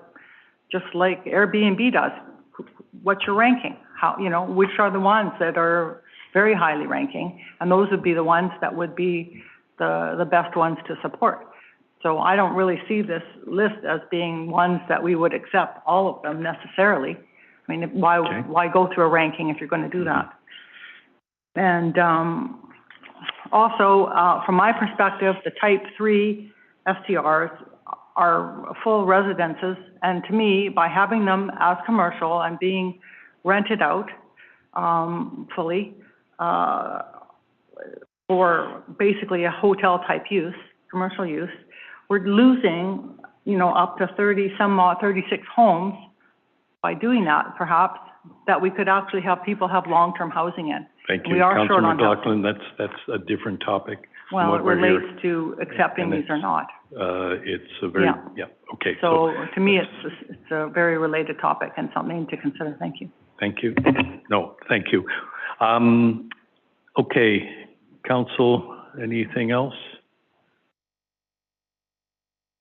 Airbnb does, what's your ranking? How, which are the ones that are very highly ranking, and those would be the ones that would be the best ones to support. So I don't really see this list as being ones that we would accept, all of them necessarily. I mean, why go through a ranking if you're going to do that? And also, from my perspective, the type 3 STRs are full residences, and to me, by having them as commercial and being rented out fully for basically a hotel type use, commercial use, we're losing, up to 36 homes by doing that, perhaps, that we could actually have people have long-term housing in. Thank you. We are short on McLaughlin, that's a different topic. Well, it relates to accepting these or not. It's a very, okay. So to me, it's a very related topic and something to consider. Thank you. Thank you. No, thank you. Okay, council, anything else?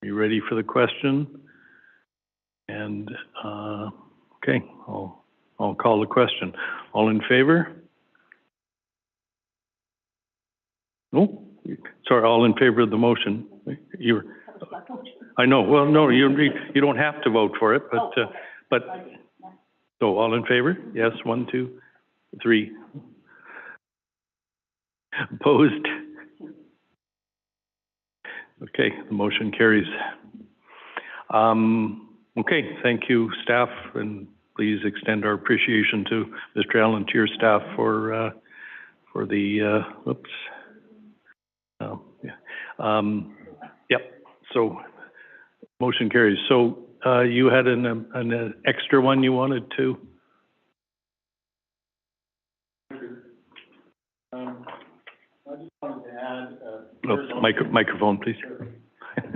Are you ready for the question? And, okay, I'll call the question. All in favor? No, sorry, all in favor of the motion. I know, well, no, you don't have to vote for it, but, so all in favor? Yes, 1, 2, 3. Opposed? Okay, the motion carries. Okay, thank you, staff, and please extend our appreciation to Mr. Allen, to your staff for the, yep, so motion carries. So you had an extra one you wanted to? I just wanted to add Microphone, please.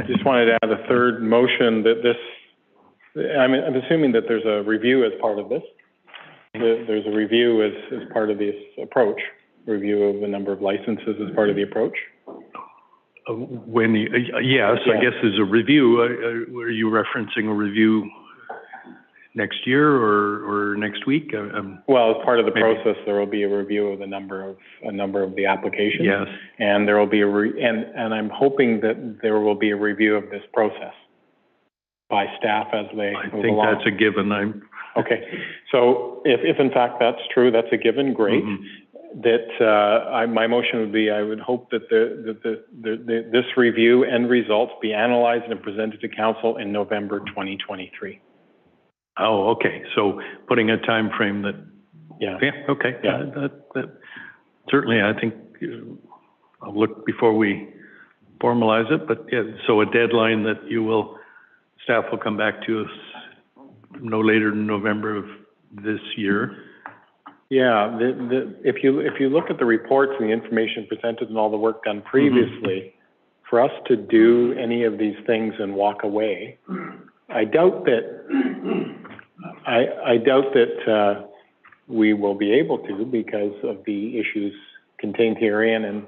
Just wanted to add a third motion that I'm assuming that there's a review as part of this. There's a review as part of this approach, review of the number of licenses as part of the approach. Yes, I guess there's a review. Are you referencing a review next year or next week? Well, as part of the process, there will be a review of a number of the applications. Yes. And there will be and I'm hoping that there will be a review of this process by staff as they move along. I think that's a given. Okay. So if in fact that's true, that's a given, great. Mm-hmm. That my motion would be, I would hope that this review and results be analyzed and presented to council in November 2023. Oh, okay. So putting a time frame that. Yeah. Okay. Yeah. That certainly, I think I'll look before we formalize it. But yeah, so a deadline that staff will come back to us no later than November of this year. Yeah. If you look at the reports and the information presented and all the work done previously, for us to do any of these things and walk away I doubt that, I doubt that, we will be able to because of the issues contained herein and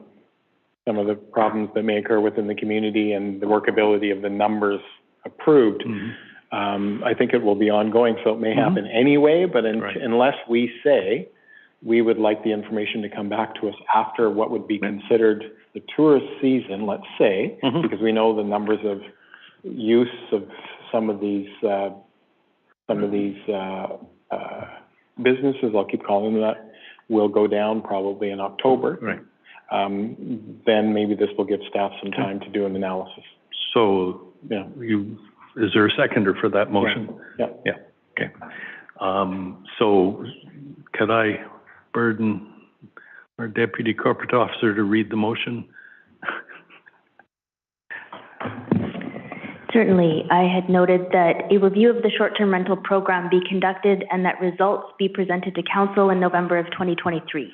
some of the problems that may occur within the community and the workability of the numbers approved. I think it will be ongoing, so it may happen anyway, but unless we say we would like the information to come back to us after what would be considered the tourist season, let's say, because we know the numbers of use of some of these businesses, I'll keep calling them that, will go down probably in October. Right. Then maybe this will give staff some time to do an analysis. So, Yeah. is there a seconder for that motion? Yeah. Yeah, okay. So could I burden our deputy corporate officer to read the motion? Certainly. I had noted that a review of the short-term rental program be conducted and that results be presented to council in November of 2023.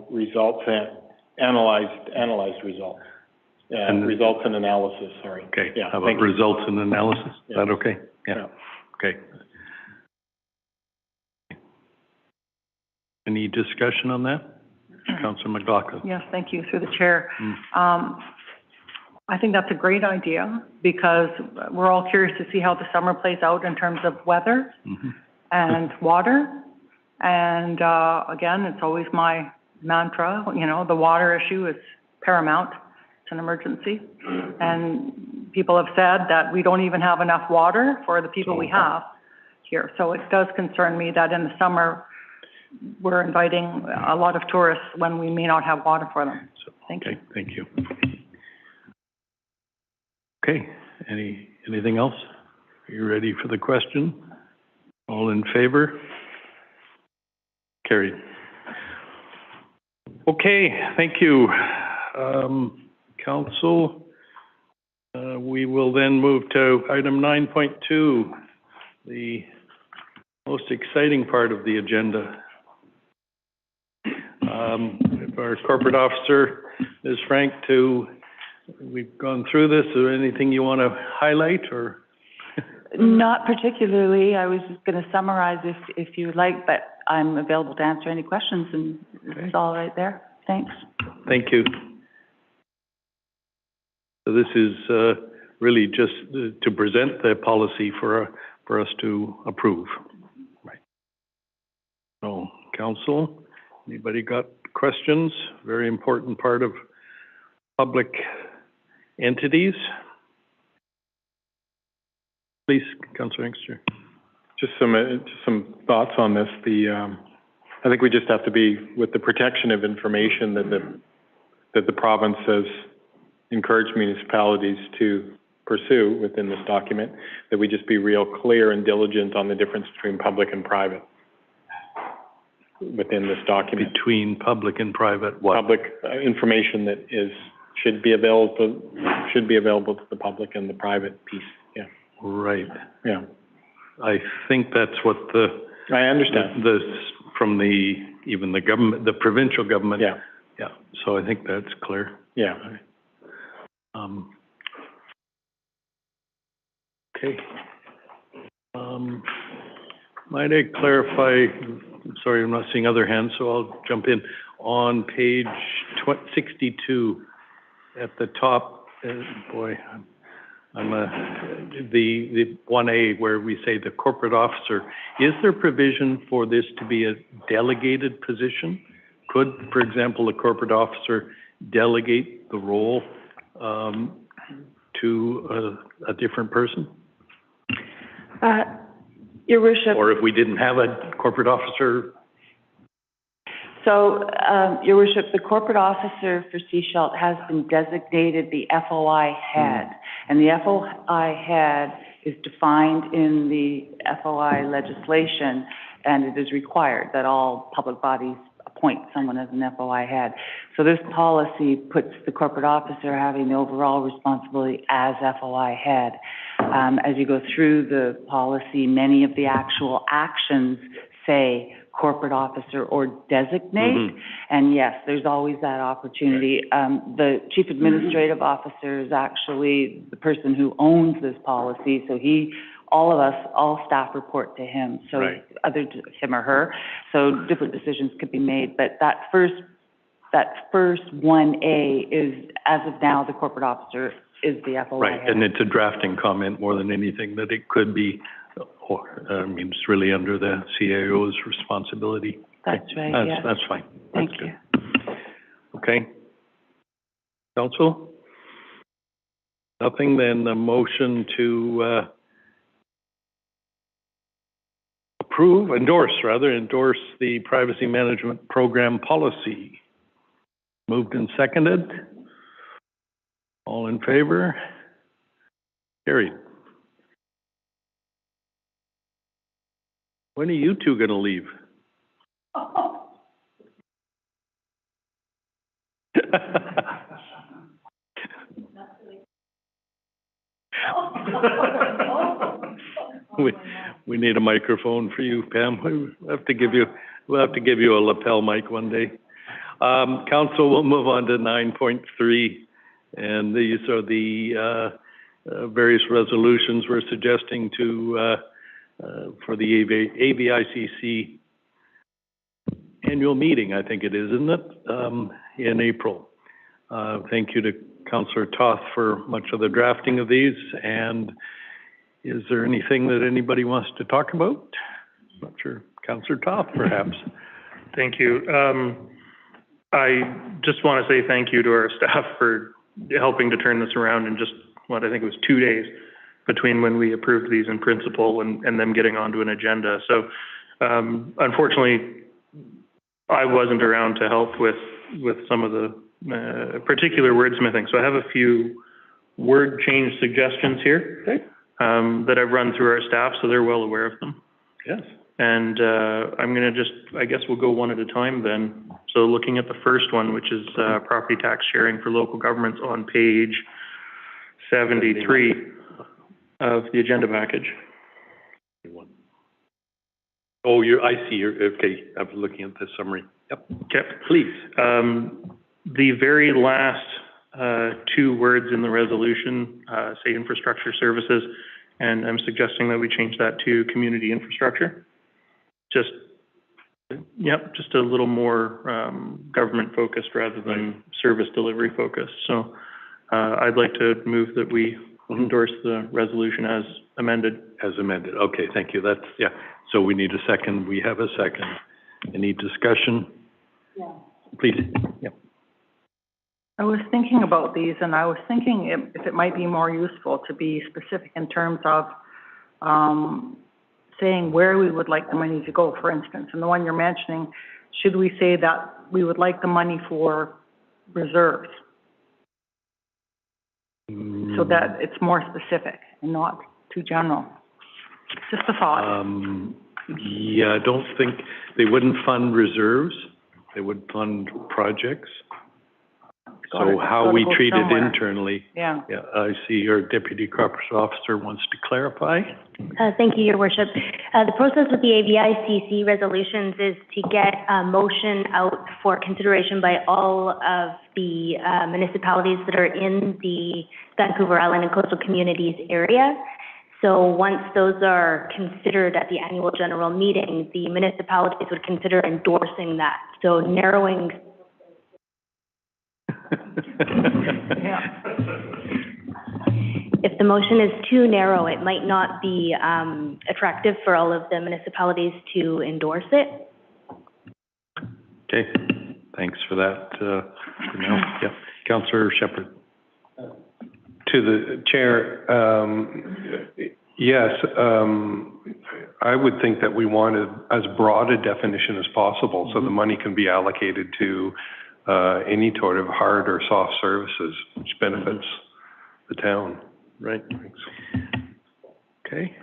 Results, analyzed results. Results and analysis, sorry. Okay, Yeah, how about results and analysis? Is Yeah. that okay? Yeah, okay. Any discussion on that? Councillor McLaughlin? Yes, thank you, through the chair. I think that's a great idea because we're all curious to see how the summer plays out in terms of weather and water. And, again, it's always my mantra, you know, the water issue is paramount. It's an emergency. And people have said that we don't even have enough water for the people we have here. So it does concern me that in the summer, we're inviting a lot of tourists when we may not have water for them. Thank you. Okay, thank you. Okay, anything else? Are you ready for the question? All in favor? Carried. Okay, thank you. Council, we will then move to item 9.2, the most exciting part of the agenda. If our corporate officer, Ms. Frank, we've gone through this, is there anything you want to highlight or? Not particularly. I was just going to summarize if you like, but I'm available to answer any questions, and it's all right there. Thanks. Thank you. So this is really just to present the policy for us to approve. Right. So, council, anybody got questions? Very important part of public entities. Please, Councillor Inkster. Just some thoughts on this. I think we just have to be with the protection of information that the province has encouraged municipalities to pursue within this document, that we just be real clear and diligent on the difference between public and private within this document. Between public and private, what? Public information that should be available to the public, and the private piece. Yeah. Right. Yeah. I think that's what I understand. From even the government, the provincial government. Yeah. Yeah. So I think that's clear. Yeah. Okay. Might I clarify, I'm sorry, I'm not seeing other hands, so I'll jump in. On page 62, at the top, the 1A where we say the corporate officer, is there provision for this to be a delegated position? Could, for example, a corporate officer delegate the role to a different person? Your Worship. Or if we didn't have a corporate officer? So, Your Worship, the corporate officer for Sechelt has been designated the FOI head. And the FOI head is defined in the FOI legislation, and it is required that all public bodies appoint someone as an FOI head. So this policy puts the corporate officer having the overall responsibility as FOI head. As you go through the policy, many of the actual actions say corporate officer or designate. Mhm. And yes, there's always that opportunity. The chief administrative officer is actually the person who owns this policy, so all of us, all staff report to him, so Right. him or her, so different decisions could be made, but that first 1A is, as of now, the corporate officer is the FOI Right, head. and it's a drafting comment more than anything, that it could be, or, I mean, it's really under the CAO's responsibility. That's right, That's, yeah. that's fine. Thank That's you. good. Okay. Council? Nothing, then a motion to, endorse the privacy management program policy. Moved and seconded. All in favor? Carried. When are you two gonna leave? We need a microphone for you, Pam. We'll have to give you a lapel mic one day. Council, we'll move on to 9.3, and these are the various resolutions we're suggesting to for the AVICC annual meeting, I think it is, isn't it? In April. Thank you to Councillor Toth for much of the drafting of these, and is there anything that anybody wants to talk about? Not sure. Councillor Toth, perhaps. Thank you. I just want to say thank you to our staff for helping to turn this around in just, what, I think it was 2 days between when we approved these in principle and them getting onto an agenda. So, unfortunately, I wasn't around to help with some of the particular wordsmithing. So I have a few word change suggestions here. Okay. That I've run through our staff, so they're well aware of them. Yes. And I'm going to I guess we'll go one at a time then. So looking at the first one, which is property tax sharing for local governments on page 73 of the agenda package. Oh, I see, okay, I'm looking at the summary. Yep. Okay. Please. The very last 2 words in the resolution say infrastructure services, and I'm suggesting that we change that to community infrastructure. Just a little more government focused rather than service delivery focused. So I'd like to move that we endorse the resolution as amended. As amended, okay, thank you, that's, yeah. So we need a second, we have a second. Any discussion? Yeah. Please, yeah. I was thinking about these, and I was thinking if it might be more useful to be specific in terms of saying where we would like the money to go, for instance. And the one you're mentioning, should we say that we would like the money for reserves? So that it's more specific and not too general. Just a thought. Yeah, I don't think, they wouldn't fund reserves, they would fund projects. So how we treat it internally. Yeah. Yeah, I see your deputy corporate officer wants to clarify. Thank you, Your Worship. The process with the AVICC resolutions is to get a motion out for consideration by all of the municipalities that are in the Vancouver Island and Coastal Communities area. So once those are considered at the annual general meeting, the municipalities would consider endorsing that. So narrowing. If the motion is too narrow, it might not be attractive for all of the municipalities to endorse it. Okay, thanks for that. Yeah, Councillor Shepherd. To the chair, yes, I would think that we want as broad a definition as possible, so the money can be allocated to any sort of hard or soft services, which benefits the town. Right. Okay.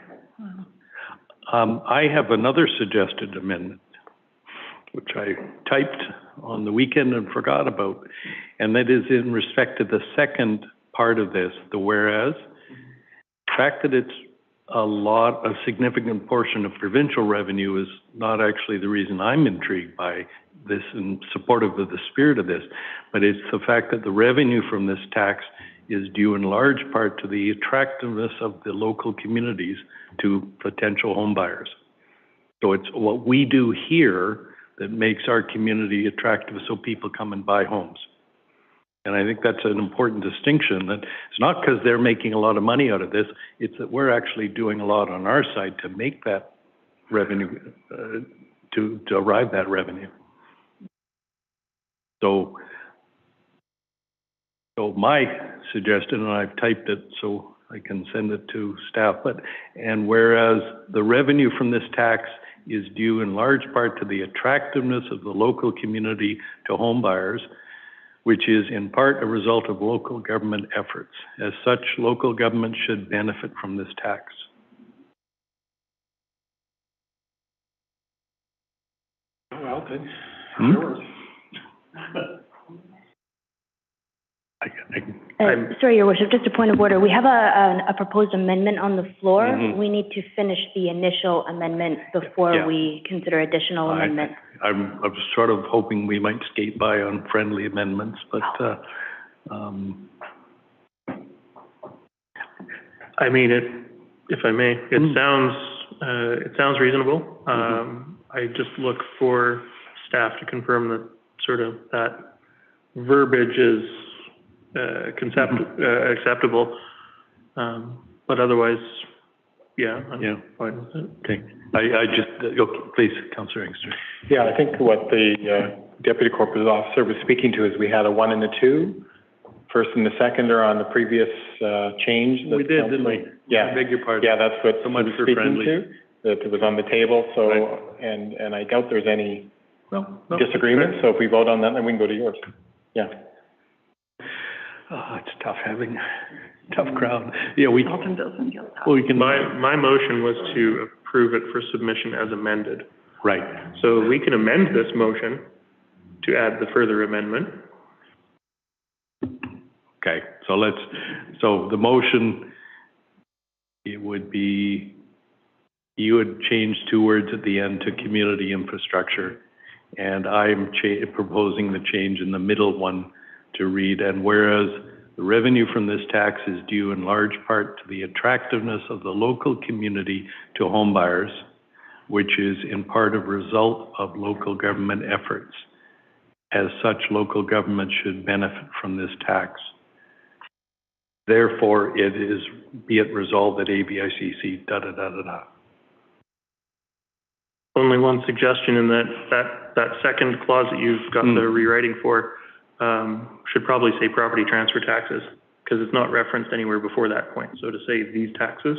I have another suggested amendment, which I typed on the weekend and forgot about, and that is in respect to the second part of this, the whereas. The fact that it's a significant portion of provincial revenue is not actually the reason I'm intrigued by this and supportive of the spirit of this, but it's the fact that the revenue from this tax is due in large part to the attractiveness of the local communities to potential home buyers. So it's what we do here that makes our community attractive so people come and buy homes. And I think that's an important distinction, that it's not because they're making a lot of money out of this, it's that we're actually doing a lot on our side to make that revenue, to derive that revenue. So my suggestion, and I've typed it so I can send it to staff, and whereas the revenue from this tax is due in large part to the attractiveness of the local community to home buyers, which is in part a result of local government efforts. As such, local government should benefit from this tax. Well, then, yours. Sorry, Your Worship, just a point of order. We have a proposed amendment on the floor. Mm-hmm. We need to finish the initial amendment before we consider additional amendments. I was sort of hoping we might skate by on friendly amendments, but I mean, if I may, it sounds reasonable. I just look for staff to confirm that sort of that verbiage is acceptable. But otherwise, I'm fine with it. Okay. Okay, please, Councillor Inkster. Yeah, I think what the Deputy Corporate Officer was speaking to is we had a 1 and a 2. First and the second are on the previous change. We did, didn't we? Yeah. I beg your pardon. Yeah, that's what So he much was for speaking friendly. to, that it was on the table, so, Right. and I doubt there's any No, disagreement, so if we vote on that, then we can go to yours. Yeah. Oh, it's tough having tough crowd. Yeah, we Dalton doesn't get that. well, we can. My motion was to approve it for submission as amended. Right. So we can amend this motion to add the further amendment. Okay, so the motion, it would be, you would change 2 words at the end to community infrastructure. And I'm proposing the change in the middle one to read, and whereas the revenue from this tax is due in large part to the attractiveness of the local community to home buyers, which is in part a result of local government efforts. As such, local government should benefit from this tax. Therefore, it is, be it resolved that ABICC, da-da-da-da-da. Only one suggestion in that second clause that you've got the rewriting for, should probably say property transfer taxes, because it's not referenced anywhere before that point. So to say these taxes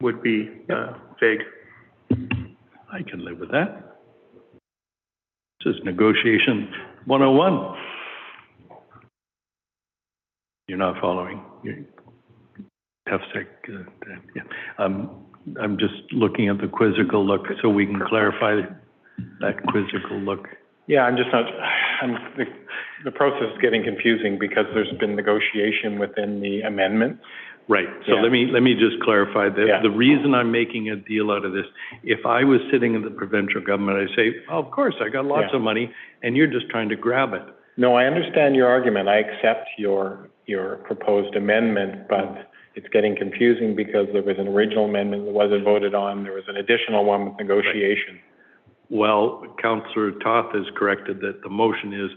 would be vague. I can live with that. This is negotiation 101. You're not following. Yeah. I'm just looking at the quizzical look so we can clarify that quizzical look. Yeah, I'm just not, the process is getting confusing because there's been negotiation within the amendment. Right. So let me just clarify that. The reason I'm making a deal out of this, if I was sitting in the provincial government, I'd say, oh, of course, I got lots of money, and you're just trying to grab it. No, I understand your argument. I accept your proposed amendment, but it's getting confusing because there was an original amendment that wasn't voted on. There was an additional one with negotiation. Well, Councillor Toth has corrected that the motion is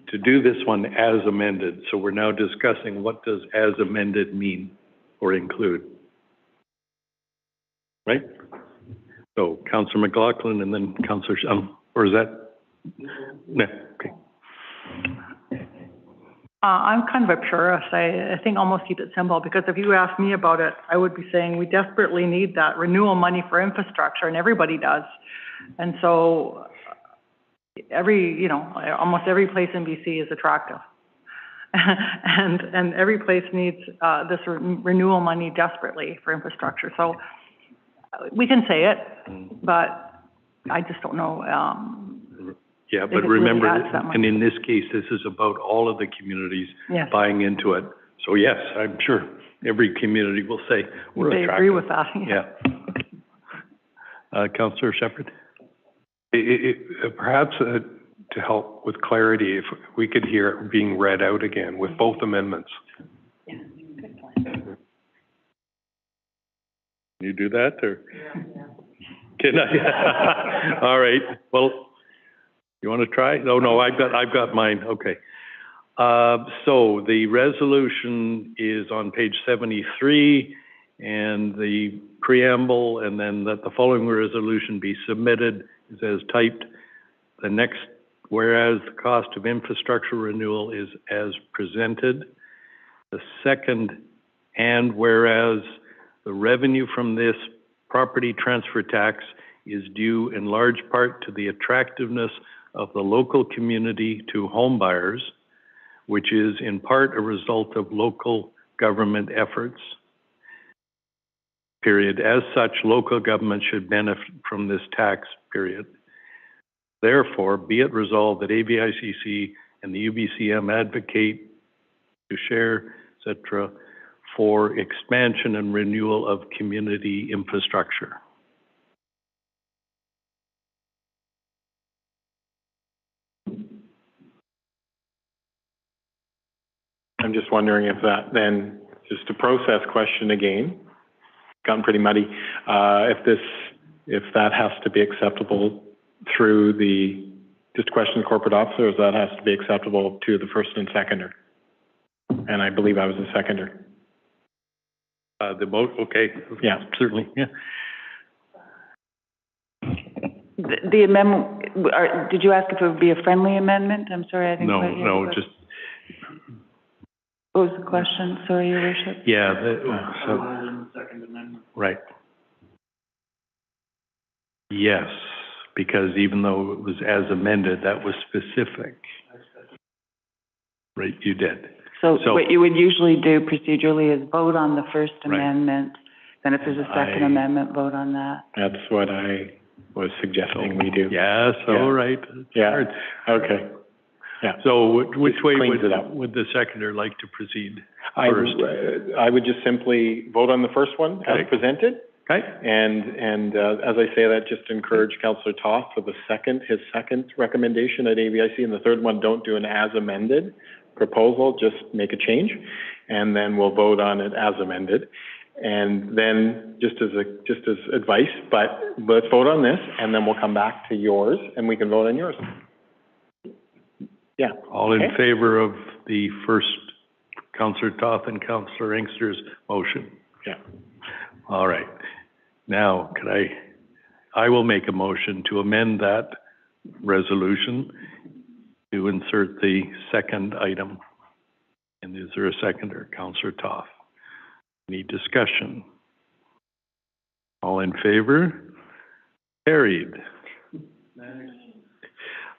to do this one as amended. So we're now discussing what does as amended mean or include. Right? So Councillor McLaughlin and then Councillor, or is that? No, okay. I'm kind of a purist. I think almost keep it simple, because if you asked me about it, I would be saying we desperately need that renewal money for infrastructure, and everybody does. And so almost every place in BC is attractive. and every place needs this renewal money desperately for infrastructure. So we can say it, but I just don't know. Yeah, but remember, and in this case, this is about all of the communities buying into it. So yes, I'm sure. every community will say, we're They attractive. agree with that, Yeah. Councillor Shepherd? Perhaps to help with clarity, if we could hear it being read out again with both amendments. Can you do that, or? Can I? All right, well, you want to try? No, I've got mine, okay. So the resolution is on page 73, and the preamble, and then that the following resolution be submitted is as typed. The next, whereas the cost of infrastructure renewal is as presented. The second, and whereas the revenue from this property transfer tax is due in large part to the attractiveness of the local community to home buyers, which is in part a result of local government efforts. Period. As such, local government should benefit from this tax, period. Therefore, be it resolved that AVICC and the UBCM advocate to share, etc., for expansion and renewal of community infrastructure. I'm just wondering if that then, just a process question again, gotten pretty muddy, if that has to be acceptable through the, just question the corporate officer, or if that has to be acceptable to the first and seconder? And I believe I was a seconder. The vote, okay. Yeah. Certainly, yeah. The amendment, did you ask if it would be a friendly amendment? I'm sorry, I didn't No, quite hear no, the just, What was the question? Sorry, Your Worship. yeah, right. Yes, because even though it was as amended, that was specific. Right, you did. So what you would usually do procedurally is vote on the First Right. Amendment, then if there's a second amendment, vote on that. That's what I was suggesting we do. Yes, Yeah. all right. Yeah, okay. Yeah. So which way Cleans it up. would the seconder like to proceed I first? would just simply vote on the first one as Okay. presented. Okay, And as I say that, just encourage Councillor Toth for his second recommendation at AVIC, and the third one, don't do an as amended proposal, just make a change, and then we'll vote on it as amended. And then, just as advice, but let's vote on this, and then we'll come back to yours, and we can vote on yours. Yeah. all in Okay. favor of the first, Councillor Toth and Councillor Inkster's motion? Yeah. All right. Now, I will make a motion to amend that resolution to insert the second item. And is there a seconder? Councillor Toth. Any discussion? All in favor? Carried.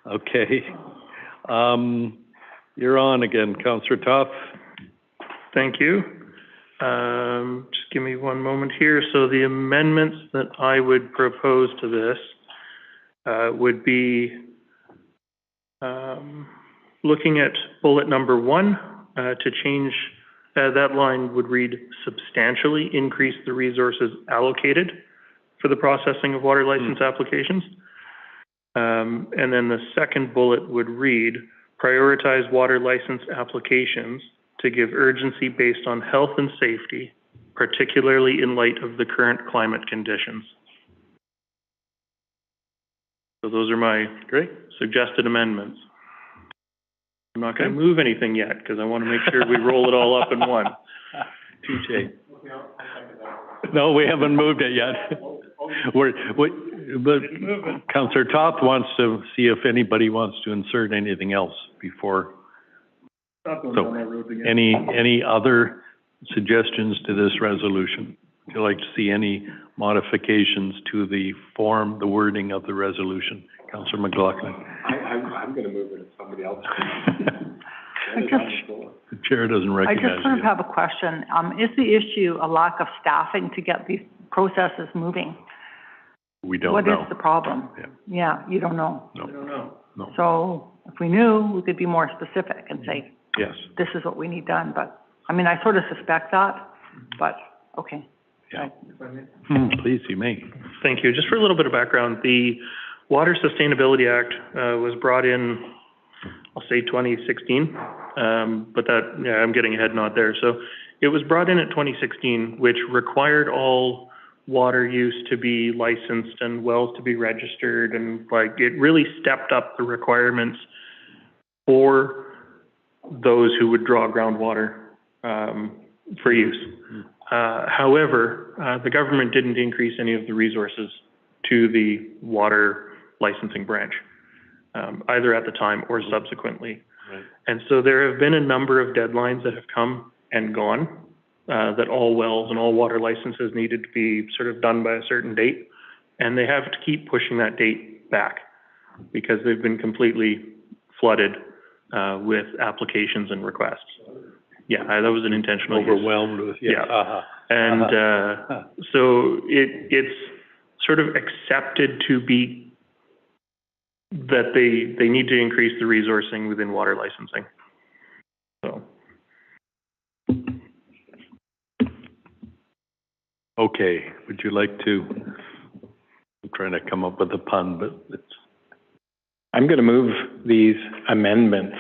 Okay. You're on again, Councillor Toth. Thank you. Just give me one moment here. So the amendments that I would propose to this would be looking at bullet number 1 to change, that line would read substantially increase the resources allocated for the processing of water license applications. And then the second bullet would read prioritize water license applications to give urgency based on health and safety, particularly in light of the current climate conditions. So those are my suggested amendments. I'm not going to move anything yet because I want to make sure we roll it all up in one. Touche. No, we haven't moved it yet. But Councillor Toth wants to see if anybody wants to insert anything else before. So, any other suggestions to this resolution? Would you like to see any modifications to the form, the wording of the resolution? Councillor McLaughlin. I'm going to move it if somebody else. The chair doesn't I recognize just sort of you. have a question. Is the issue a lack of staffing to get these processes moving? We don't What know. is the problem? Yeah. Yeah, you don't know. No. I don't know. No. So if we knew, we could be more specific and say, Yes. this is what we need done. But, I mean, I sort of suspect that. but, okay. Yeah. Please, you may. Thank you. Just for a little bit of background, the Water Sustainability Act was brought in, I'll say 2016, but that, yeah, I'm getting a head nod there. So it was brought in at 2016, which required all water use to be licensed and wells to be registered, and like it really stepped up the requirements for those who would draw groundwater for use. However, the government didn't increase any of the resources to the water licensing branch, either at the time or subsequently. Right. And so there have been a number of deadlines that have come and gone, that all wells and all water licenses needed to be sort of done by a certain date. And they have to keep pushing that date back because they've been completely flooded with applications and requests. Yeah, that was an intentional use. Overwhelmed with, yeah. And so it's sort of accepted to be that they need to increase the resourcing within water licensing. So. Okay, would you like to, I'm trying to come up with a pun, but it's. I'm going to move these amendments.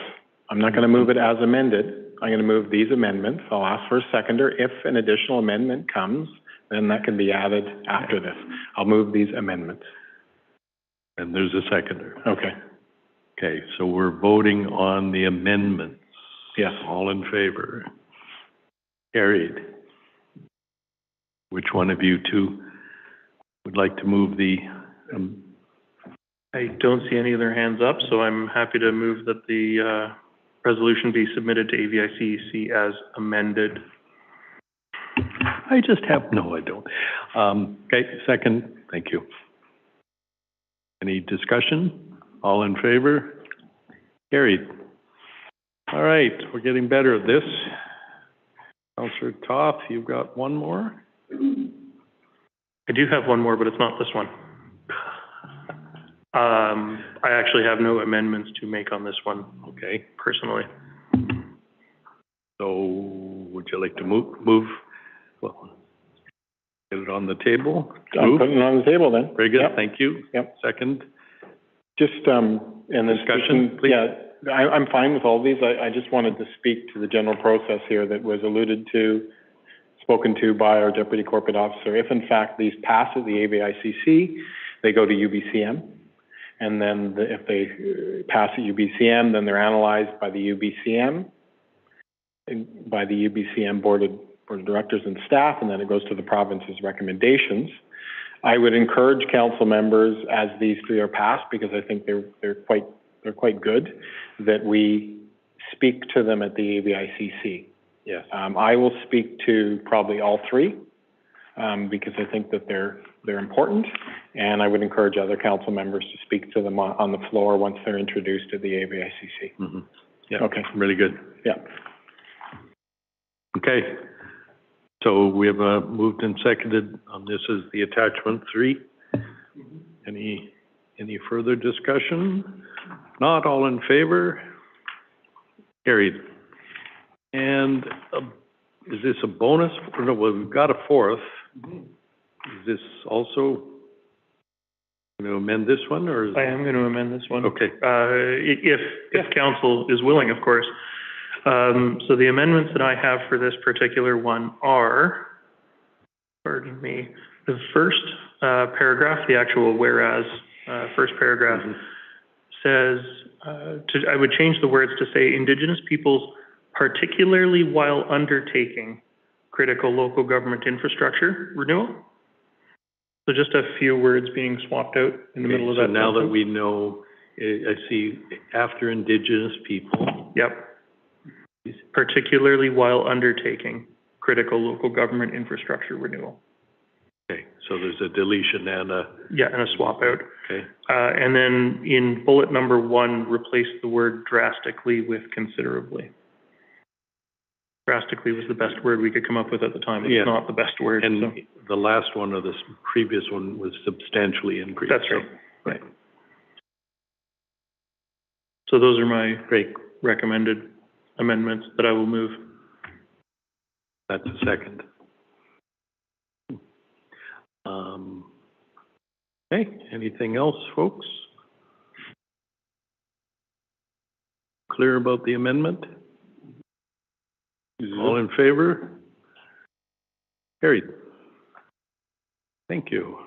I'm not going to move it as amended. I'm going to move these amendments. I'll ask for a seconder. If an additional amendment comes, then that can be added after this. I'll move these amendments. And there's a seconder. Okay. Okay, so we're voting on the amendments. Yes. All in favor? Carried. Which one of you two would like to move the, I don't see any other hands up, so I'm happy to move that the resolution be submitted to AVICC as amended. I just have, no, I don't. Okay, second, thank you. Any discussion? All in favor? Carried. All right, we're getting better at this. Councillor Toth, you've got one more? I do have one more, but it's not this one. I actually have no amendments to make on this one. Okay. Personally. So would you like to move, well, get it on the table? I'm putting it on the table then. Very good, Yep. thank you. Yep. Second? Just, and then Discussion, please. Yeah, I'm fine with all these. I just wanted to speak to the general process here that was alluded to, spoken to by our Deputy Corporate Officer. If in fact these pass at the AVICC, they go to UBCM. And then if they pass at UBCM, then they're analyzed by the UBCM, Board of Directors and staff, and then it goes to the province's recommendations. I would encourage council members, as these three are passed, because I think they're quite good, that we speak to them at the AVICC. Yes. I will speak to probably all three, because I think that they're important, and I would encourage other council members to speak to them on the floor once they're introduced to the AVICC. Mm-hmm. Yeah. Okay. Really good. Yeah. Okay. So we have moved and seconded on this as the attachment 3. Any further discussion? Not all in favor? Carried. And is this a bonus? No, well, we've got a fourth. Is this also going to amend this one, or? I am going to amend this one. Okay. If council is willing, of course. So the amendments that I have for this particular one are, pardon me, the first paragraph, the actual whereas, first paragraph, says, I would change the words to say Indigenous peoples, particularly while undertaking critical local government infrastructure renewal. So just a few words being swapped out in the middle of that. So now that we know, I see after Indigenous people. Yep. Particularly while undertaking critical local government infrastructure renewal. Okay, so there's a deletion and a. Yeah, and a swap out. Okay. And then in bullet number 1, replace the word drastically with considerably. Drastically was the best word we could come up with at the time. It's not the best word. And so. the last one of this previous one was substantially increased. That's right. Right. So those are my Great. recommended amendments that I will move. That's a second. Okay, anything else, folks? Clear about the amendment? All in favor? Carried. Thank you.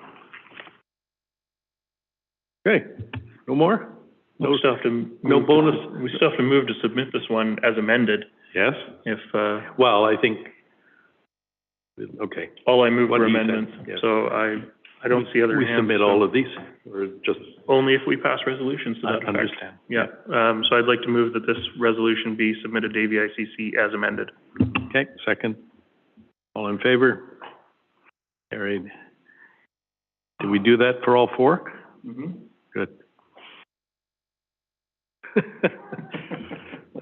Okay, no more? We still have to. No bonus? We still have to move to submit this one as amended. Yes? If, Well, I think, okay. all I moved What were do you think? amendments, Yes. so I don't see other We hands. submit so- all of these, or just, Only if we pass resolutions to I that effect. understand. Yeah, so I'd like to move that this resolution be submitted to AVICC as amended. Okay, second. All in favor? Carried. Did we do that for all four? Good.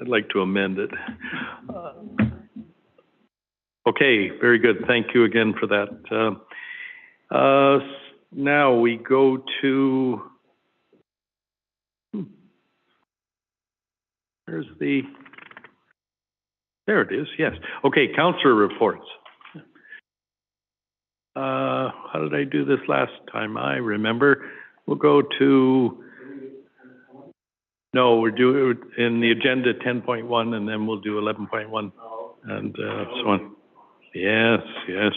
I'd like to amend it. Okay, very good. Thank you again for that. Now we go to, there's the, there it is, yes. Okay, councillor reports. How did I do this last time? I remember. We'll go to, no, we're doing in the agenda 10.1 and then we'll do 11.1 and so on. Yes, yes.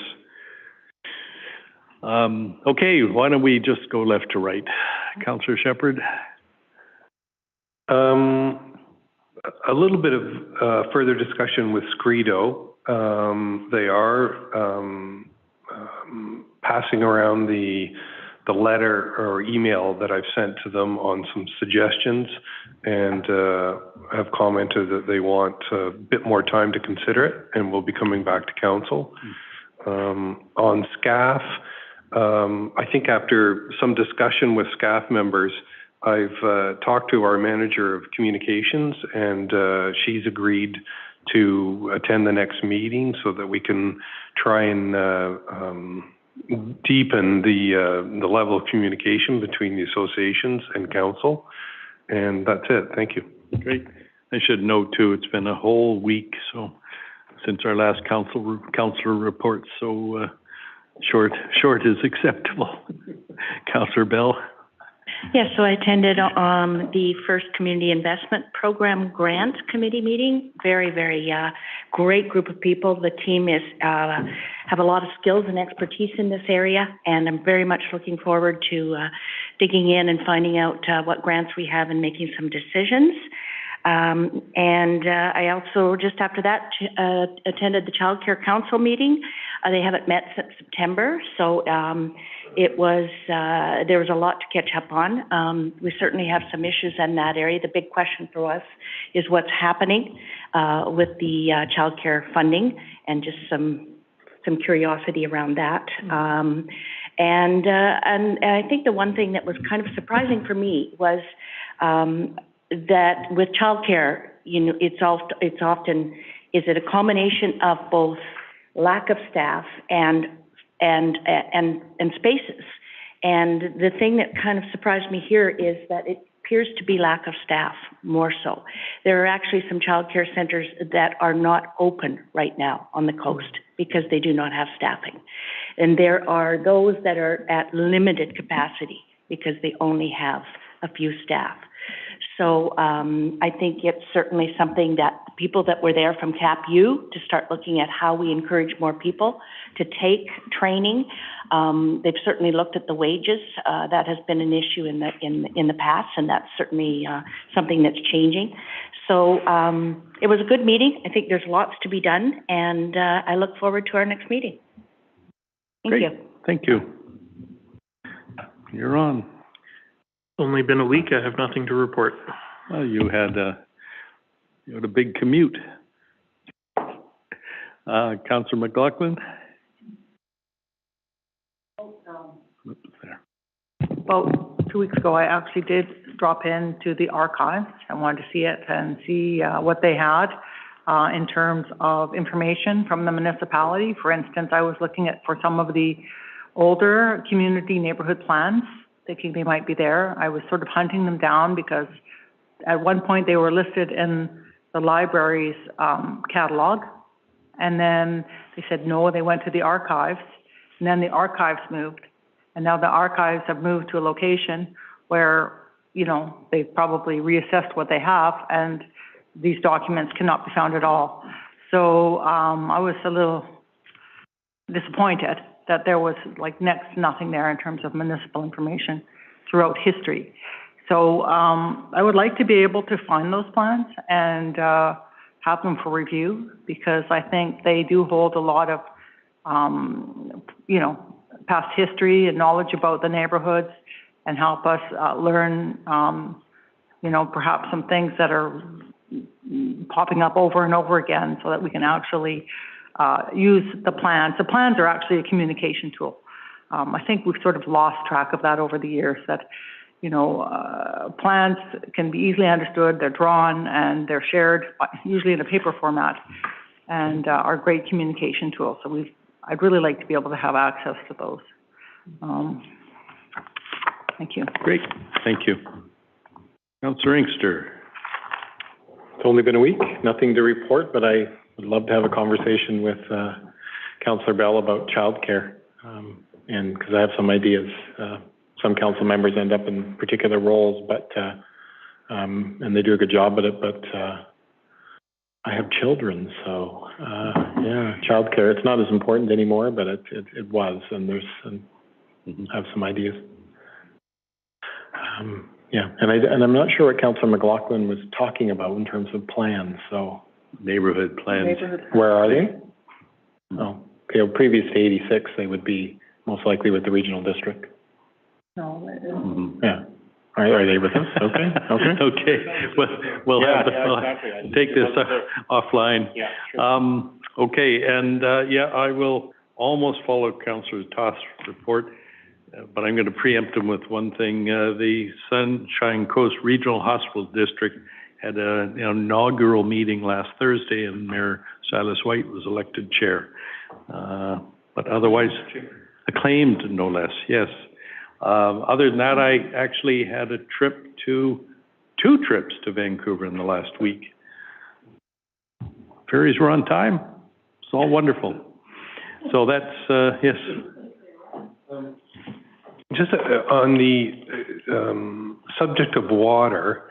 Okay, why don't we just go left to right? Councillor Shepherd? A little bit of further discussion with Scredo. They are passing around the letter or email that I've sent to them on some suggestions, and have commented that they want a bit more time to consider it, and will be coming back to council. On SCAF, I think after some discussion with SCAF members, I've talked to our manager of communications, and she's agreed to attend the next meeting so that we can try and deepen the level of communication between the associations and council. And that's it. Thank you. Great. I should note too, it's been a whole week, so since our last councillor report, so short is acceptable. Councillor Bell? Yes, so I attended the first Community Investment Program Grant Committee meeting. Very, very great group of people. The team is have a lot of skills and expertise in this area, and I'm very much looking forward to digging in and finding out what grants we have and making some decisions. And I also, just after that, attended the Child Care Council meeting. They haven't met since September, so it was, there was a lot to catch up on. We certainly have some issues in that area. The big question for us is what's happening with the childcare funding, and just some curiosity around that. And I think the one thing that was kind of surprising for me was that with childcare, you know, it's often, is it a combination of both lack of staff and spaces? And the thing that kind of surprised me here is that it appears to be lack of staff more so. There are actually some childcare centers that are not open right now on the coast because they do not have staffing. And there are those that are at limited capacity because they only have a few staff. So I think it's certainly something that the people that were there from CAPU to start looking at how we encourage more people to take training. They've certainly looked at the wages. That has been an issue in the past, and that's certainly something that's changing. So it was a good meeting. I think there's lots to be done, and I look forward to our next meeting. Thank you. Thank you. You're on. Only been a week. I have nothing to report. Well, you had a big commute. Councillor McLaughlin? There. About 2 weeks ago, I actually did drop into the archives. I wanted to see it and see what they had in terms of information from the municipality. For instance, I was looking at for some of the older community neighborhood plans, thinking they might be there. I was sort of hunting them down because at one point they were listed in the library's catalog, and then they said no, they went to the archives, and then the archives moved, And now the archives have moved to a location where, you know, they've probably reassessed what they have, and these documents cannot be found at all. So, I was a little disappointed that there was like next to nothing there in terms of municipal information throughout history. So, I would like to be able to find those plans and, have them for review, because I think they do hold a lot of, you know, past history and knowledge about the neighborhoods, and help us, learn, you know, perhaps some things that are popping up over and over again, so that we can actually, use the plans. The plans are actually a communication tool. I think we've sort of lost track of that over the years, that, you know, plans can be easily understood, they're drawn, and they're shared, usually in a paper format, and are a great communication tool. So I'd really like to be able to have access to those. Thank you. Great, thank you. Councillor Inkster. It's only been a week, nothing to report, but I would love to have a conversation with Councillor Bell about childcare, and because I have some ideas. Some council members end up in particular roles, but and they do a good job at it, but I have children, so yeah, childcare, it's not as important anymore, but it was, and I have some ideas. Yeah, and I'm not sure what Councillor McLaughlin was talking about in terms of plans, so. Neighborhood plans. Where are they? Oh, okay, well, previous to 86, they would be most likely with the regional district. No, Yeah. Are they with us? Okay, okay. Okay, we'll have, exactly. we'll take this offline. Yeah, sure. Okay, and, yeah, I will almost follow Councillor Toth's report, but I'm going to preempt him with one thing. The Sunshine Coast Regional Hospital District had an inaugural meeting last Thursday, and Mayor Silas White was elected chair. But otherwise, acclaimed, no less, yes. Other than that, I actually had two trips to Vancouver in the last week. Ferries were on time. It's all wonderful. So that's, yes. Just on the subject of water,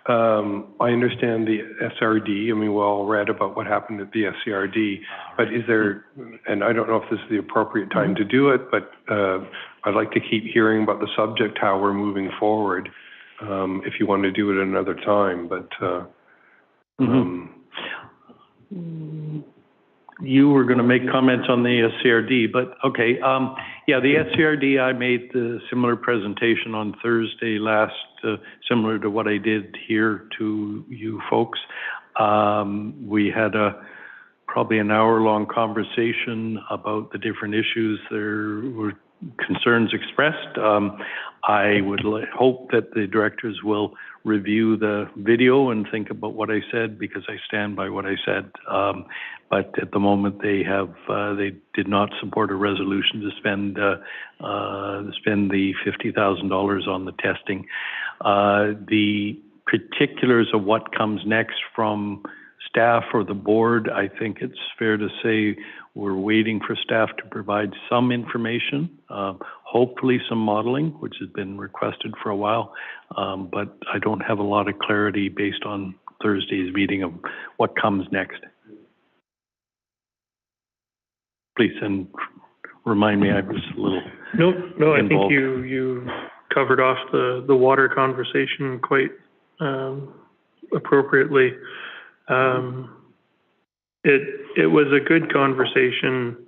I understand the SRD, and we all read about what happened at the SCRD, but is there, and I don't know if this is the appropriate time to do it, but I'd like to keep hearing about the subject, how we're moving forward, if you want to do it another time, but You were going to make comments on the SCRD, but okay. Yeah, the SCRD, I made the similar presentation on Thursday last, similar to what I did here to you folks. We had probably an hour-long conversation about the different issues. There were concerns expressed. I would hope that the directors will review the video and think about what I said, because I stand by what I said. But at the moment, they did not support a resolution to spend the $50,000 on the testing. The particulars of what comes next from staff or the board, I think it's fair to say we're waiting for staff to provide some information, hopefully some modeling, which has been requested for a while, but I don't have a lot of clarity based on Thursday's meeting of what comes next. Please, and remind me, I was a little No, I think involved. you covered off the water conversation quite appropriately. It was a good conversation.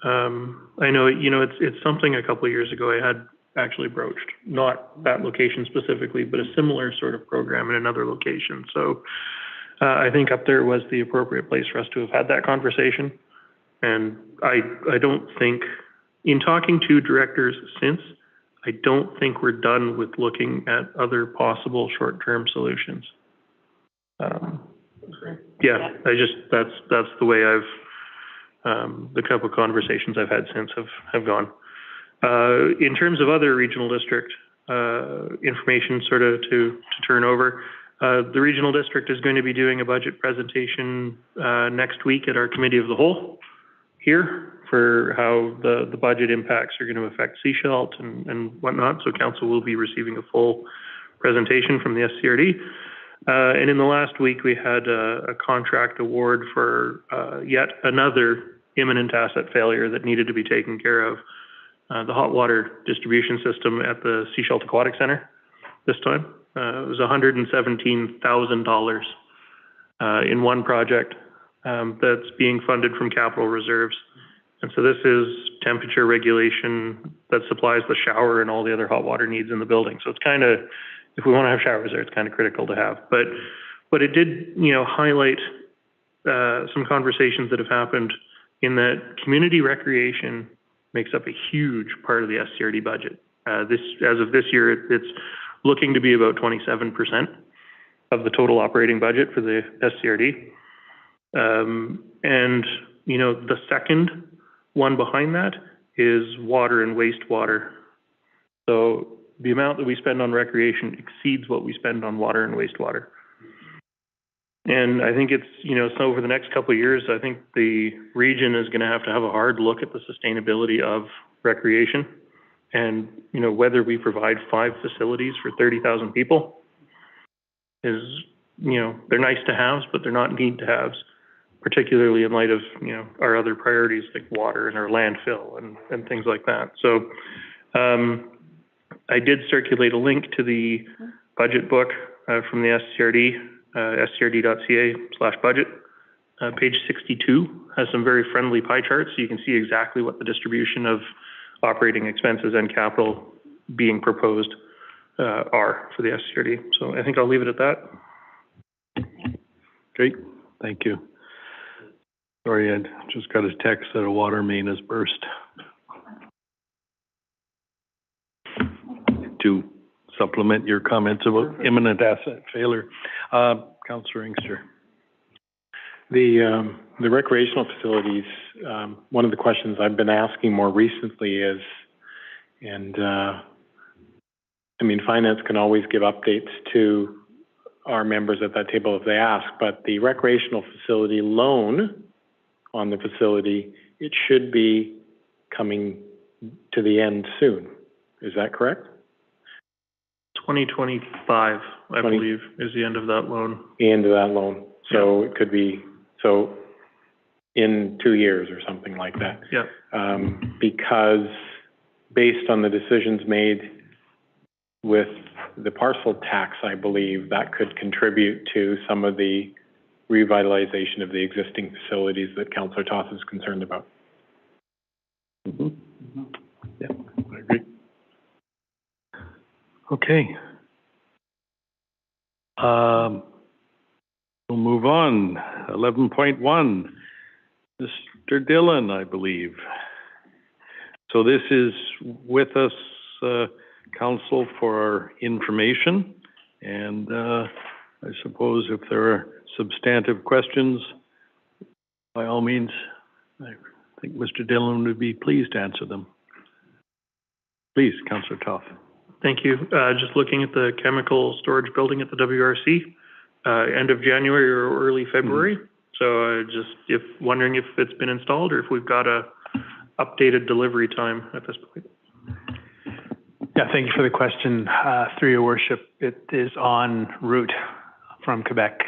I know, it's something a couple of years ago I had actually broached, not that location specifically, but a similar sort of program in another location. So I think up there was the appropriate place for us to have had that conversation. And I don't think, in talking to directors since, I don't think we're done with looking at other possible short-term solutions. Yeah, that's the way the couple of conversations I've had since have gone. In terms of other regional district information sort of to turn over, the regional district is going to be doing a budget presentation next week at our committee of the whole. here for how the budget impacts are going to affect Seashelt and whatnot. So council will be receiving a full presentation from the SCRD. And in the last week, we had a contract award for yet another imminent asset failure that needed to be taken care of. The hot water distribution system at the Seashelt Aquatic Center this time. It was $117,000 in one project that's being funded from capital reserves. And so this is temperature regulation that supplies the shower and all the other hot water needs in the building. So it's kind of, if we want to have showers there, it's kind of critical to have. But it did, highlight some conversations that have happened in that community recreation makes up a huge part of the SCRD budget. As of this year, it's looking to be about 27% of the total operating budget for the SCRD. And, the second one behind that is water and wastewater. So the amount that we spend on recreation exceeds what we spend on water and wastewater. And I think it's, so over the next couple of years, I think the region is going to have a hard look at the sustainability of recreation. And, whether we provide 5 facilities for 30,000 people is, they're nice to haves, but they're not need to haves, particularly in light of, our other priorities like water and our landfill and things like that. So I did circulate a link to the budget book from the SCRD, scrd.ca/budget. Page 62 has some very friendly pie charts, so you can see exactly what the distribution of operating expenses and capital being proposed are for the SCRD. So I think I'll leave it at that. Great, thank you. Sorry, I just got a text that a water main has burst. To supplement your comments about imminent asset failure. Councillor Inkster. The recreational facilities, one of the questions I've been asking more recently is, finance can always give updates to our members at that table if they ask, but the recreational facility loan on the facility, it should be coming to the end soon. Is that correct? 2025, I believe, is the end of that loan. The end of that loan. So it could be, in 2 years or something like that. Yeah. Because based on the decisions made with the parcel tax, I believe that could contribute to some of the revitalization of the existing facilities that Councillor Toth is concerned about. Yeah, I agree. Okay. We'll move on. 11.1, Mr. Dillon, I believe. So this is with us, Council, for our information. And I suppose if there are substantive questions, by all means, I think Mr. Dillon would be pleased to answer them. Please, Councillor Toth. Thank you. Just looking at the chemical storage building at the WRC, end of January or early February. So just wondering if it's been installed or if we've got a updated delivery time at this point. Yeah, thank you for the question. Through your worship, it is en route from Quebec.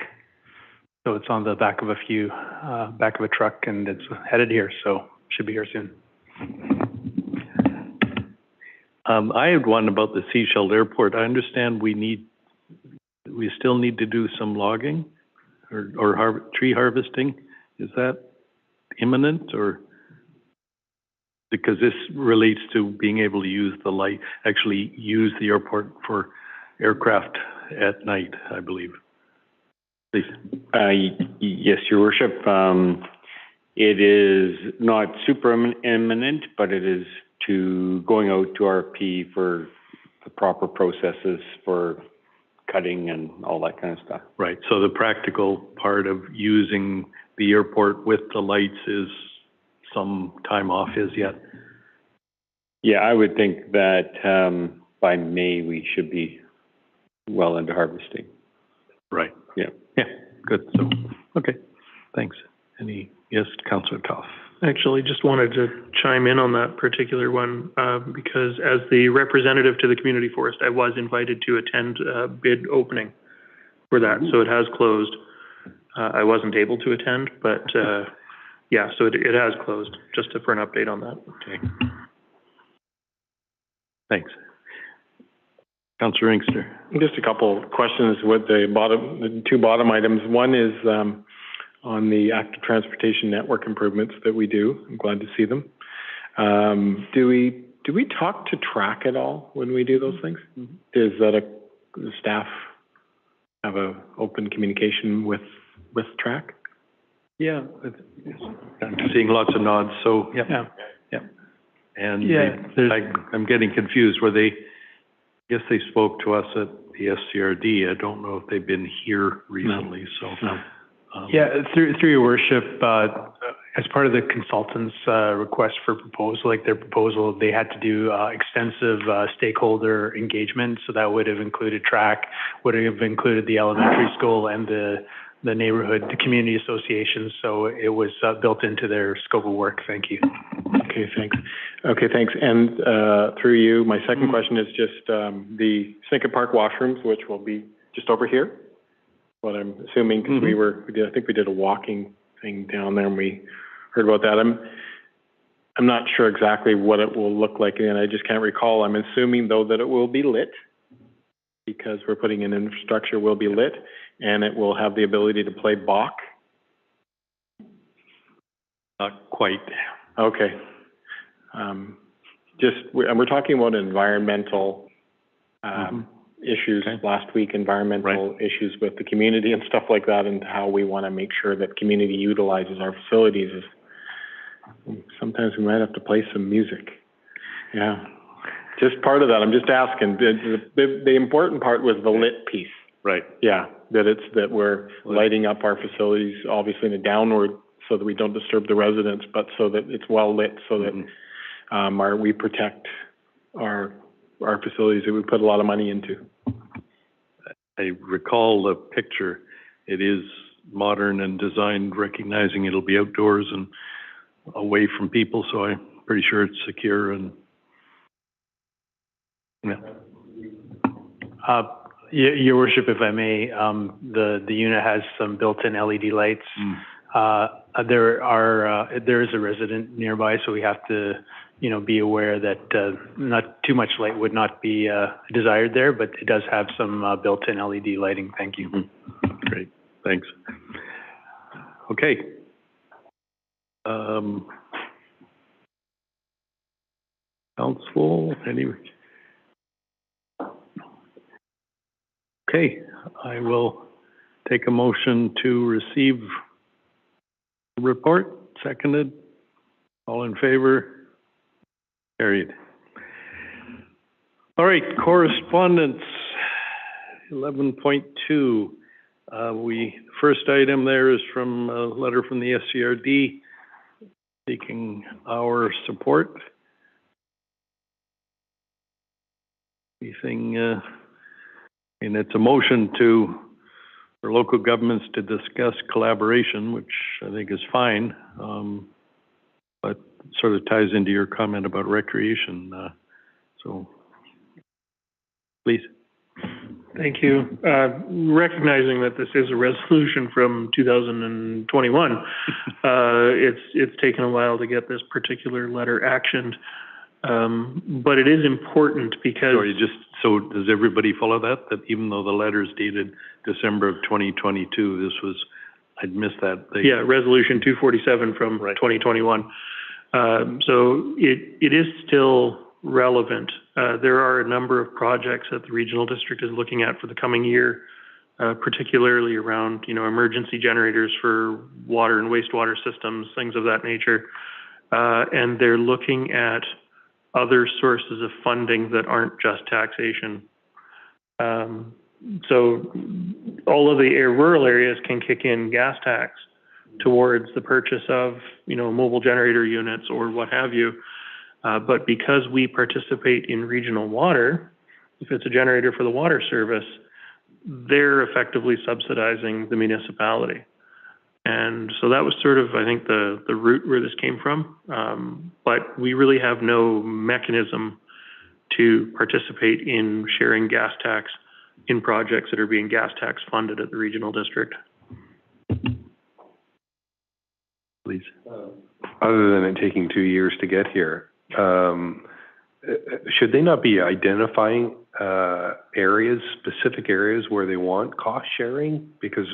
So it's on the back of a truck, and it's headed here, so should be here soon. I had one about the Seashell Airport. I understand we still need to do some logging or tree harvesting. Is that imminent, or because this relates to being able to use the light, actually use the airport for aircraft at night, I believe. Please. Yes, Your Worship. It is not super imminent, but it is going out to RFP for the proper processes for cutting and all that kind of stuff. Right. So the practical part of using the airport with the lights is some time off is yet. Yeah, I would think that by May we should be well into harvesting. Right. Yeah. Yeah. Good. So, okay. Thanks. Yes, Councillor Toth. Actually, just wanted to chime in on that particular one, because as the representative to the community forest, I was invited to attend a bid opening for that, so it has closed. I wasn't able to attend, but, yeah, so it has closed, just for an update on that. Okay. Thanks. Councillor Inkster. Just a couple questions with the two bottom items. One is, on the active transportation network improvements that we do. I'm glad to see them. Do we talk to TRAC at all when we do those things? Does the staff have a open communication with TRAC? Yeah, I'm seeing lots of nods, so, yeah. And I'm getting confused, I guess they spoke to us at the SCRD. I don't know if they've been here recently, so. No. Through your worship, as part of the consultant's request for proposal, like their proposal, they had to do extensive stakeholder engagement. So that would have included TRAC, would have included the elementary school and the neighborhood, the community associations. So it was built into their scope of work. Thank you. Okay, thanks. And through you, my second question is just the Sinkett Park washrooms, which will be just over here. What I'm assuming, because I think we did a walking thing down there and we heard about that. I'm not sure exactly what it will look like, and I just can't recall. I'm assuming though that it will be lit, because we're putting in infrastructure, will be lit, and it will have the ability to play Bach. Not quite. Okay. We're talking about environmental issues last week, environmental issues with the community and stuff like that, and how we want to make sure that community utilizes our facilities. Sometimes we might have to play some music. Yeah, just part of that. I'm just asking. The important part was the lit piece. Right. Yeah, that we're lighting up our facilities, obviously in a downward, so that we don't disturb the residents, but so that it's well lit, so that we protect our facilities that we put a lot of money into. I recall the picture. It is modern and designed, recognizing it'll be outdoors and away from people, so I'm pretty sure it's secure and, Your worship, if I may, the unit has some built-in LED lights. There is a resident nearby, so we have to, be aware that not too much light would not be desired there, but it does have some built-in LED lighting. Thank you. Great, thanks. Okay. Council, Okay, I will take a motion to receive the report. Seconded. All in favor? Carried. All right, correspondence, 11.2. First item there is from a letter from the SCRD seeking our support. And it's a motion for local governments to discuss collaboration, which I think is fine, but sort of ties into your comment about recreation. So, please. Thank you. Recognizing that this is a resolution from 2021, it's taken a while to get this particular letter actioned. But it is important because... So does everybody follow that? That even though the letter is dated December of 2022, this was, I'd missed that. Yeah, Resolution 247 from 2021. So it is still relevant. There are a number of projects that the regional district is looking at for the coming year, particularly around, emergency generators for water and wastewater systems, things of that nature. And they're looking at other sources of funding that aren't just taxation. So all of the rural areas can kick in gas tax towards the purchase of, mobile generator units or what have you. But because we participate in regional water, if it's a generator for the water service, they're effectively subsidizing the municipality. And so that was sort of, I think, the root where this came from. But we really have no mechanism to participate in sharing gas tax in projects that are being gas tax funded at the regional district. Please. Other than it taking 2 years to get here, should they not be identifying areas, specific areas where they want cost sharing? Because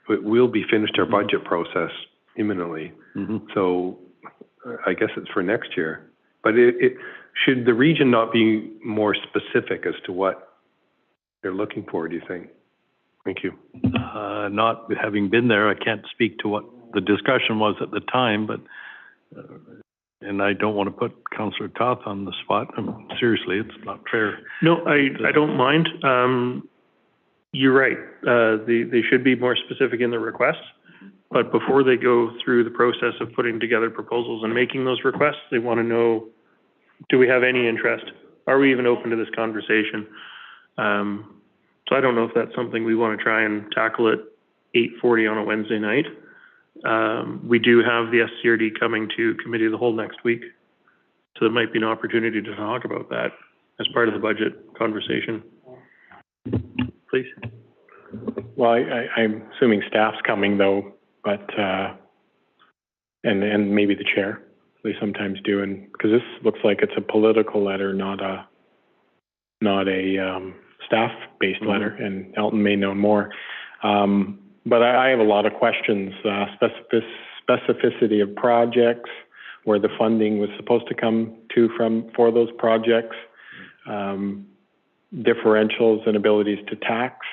we'll be finished our budget process imminently. So I guess it's for next year. But should the region not be more specific as to what they're looking for, do you think? Thank you. Not having been there, I can't speak to what the discussion was at the time, but, and I don't want to put Councillor Toth on the spot. Seriously, it's not fair. No, I don't mind. You're right. They should be more specific in their requests. But before they go through the process of putting together proposals and making those requests, they want to know, do we have any interest? Are we even open to this conversation? So I don't know if that's something we want to try and tackle at 8:40 on a Wednesday night. We do have the SCRD coming to committee of the whole next week. So there might be an opportunity to talk about that as part of the budget conversation. Please. Well, I'm assuming staff's coming though, but, and maybe the chair, they sometimes do, and, because this looks like it's a political letter, not a staff-based letter, and Elton may know more. But I have a lot of questions, specificity of projects, where the funding was supposed to come to for those projects, differentials and abilities to tax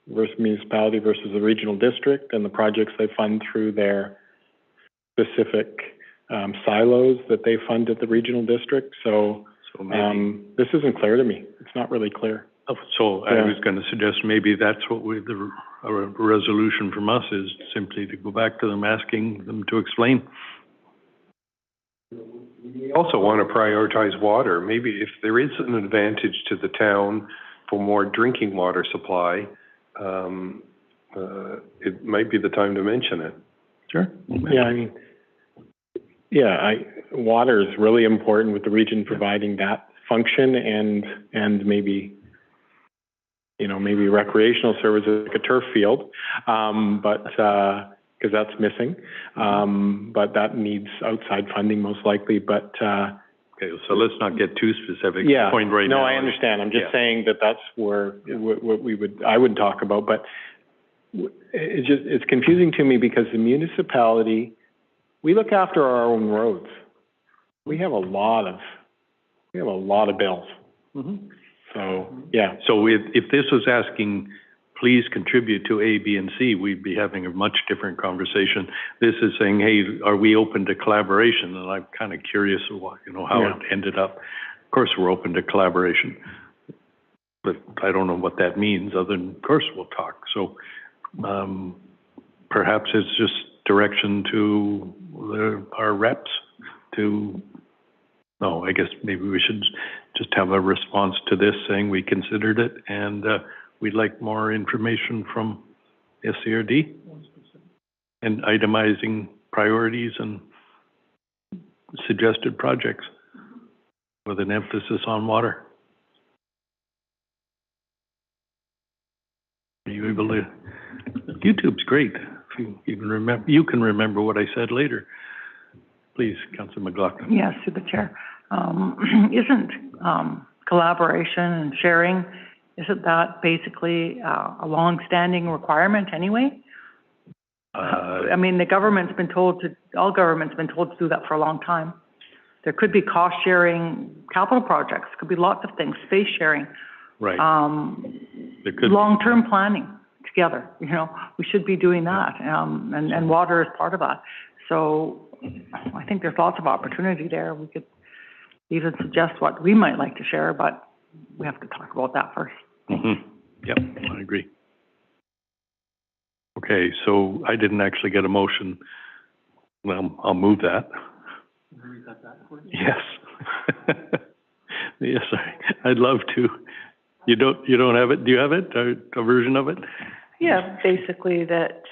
versus municipality versus the regional district, and the projects they fund through their specific silos that they fund at the regional district. So this isn't clear to me. It's not really clear. So I was going to suggest maybe that's what a resolution from us is, simply to go back to them, asking them to explain. We also want to prioritize water. Maybe if there is an advantage to the town for more drinking water supply, it might be the time to mention it. Sure. Yeah, I mean, water is really important with the region providing that function, and maybe, maybe recreational services like a turf field, but, because that's missing. But that needs outside funding most likely, but, okay, so let's not get too specific. Yeah, point right no, now. I understand. I'm just saying that that's where, I would talk about, but it's confusing to me because the municipality, we look after our own roads. We have a lot of bills. So, yeah. So if this was asking, please contribute to A, B, and C, we'd be having a much different conversation. This is saying, hey, are we open to collaboration? And I'm kind of curious how it ended up. Of course, we're open to collaboration, but I don't know what that means, other than, of course, we'll talk. So perhaps it's just direction to our reps to, no, I guess maybe we should just have a response to this saying we considered it and we'd like more information from SCRD and itemizing priorities and suggested projects with an emphasis on water. Are you able to? YouTube's great. If you even remember, you can remember what I said later. Please, Councillor McLaughlin. Yes, to the chair. Isn't collaboration and sharing, isn't that basically a long-standing requirement anyway? I mean, all government's been told to do that for a long time. There could be cost-sharing capital projects, could be lots of things, space sharing. Right. There could long-term planning together, we should be doing that, and water is part of that. So I think there's lots of opportunity there. We could even suggest what we might like to share, but we have to talk about that first. Yep, I agree. Okay, so I didn't actually get a motion. Well, I'll move that. Yes. Yes, I'd love to. You don't have it? Do you have it? A version of it? Yeah, basically that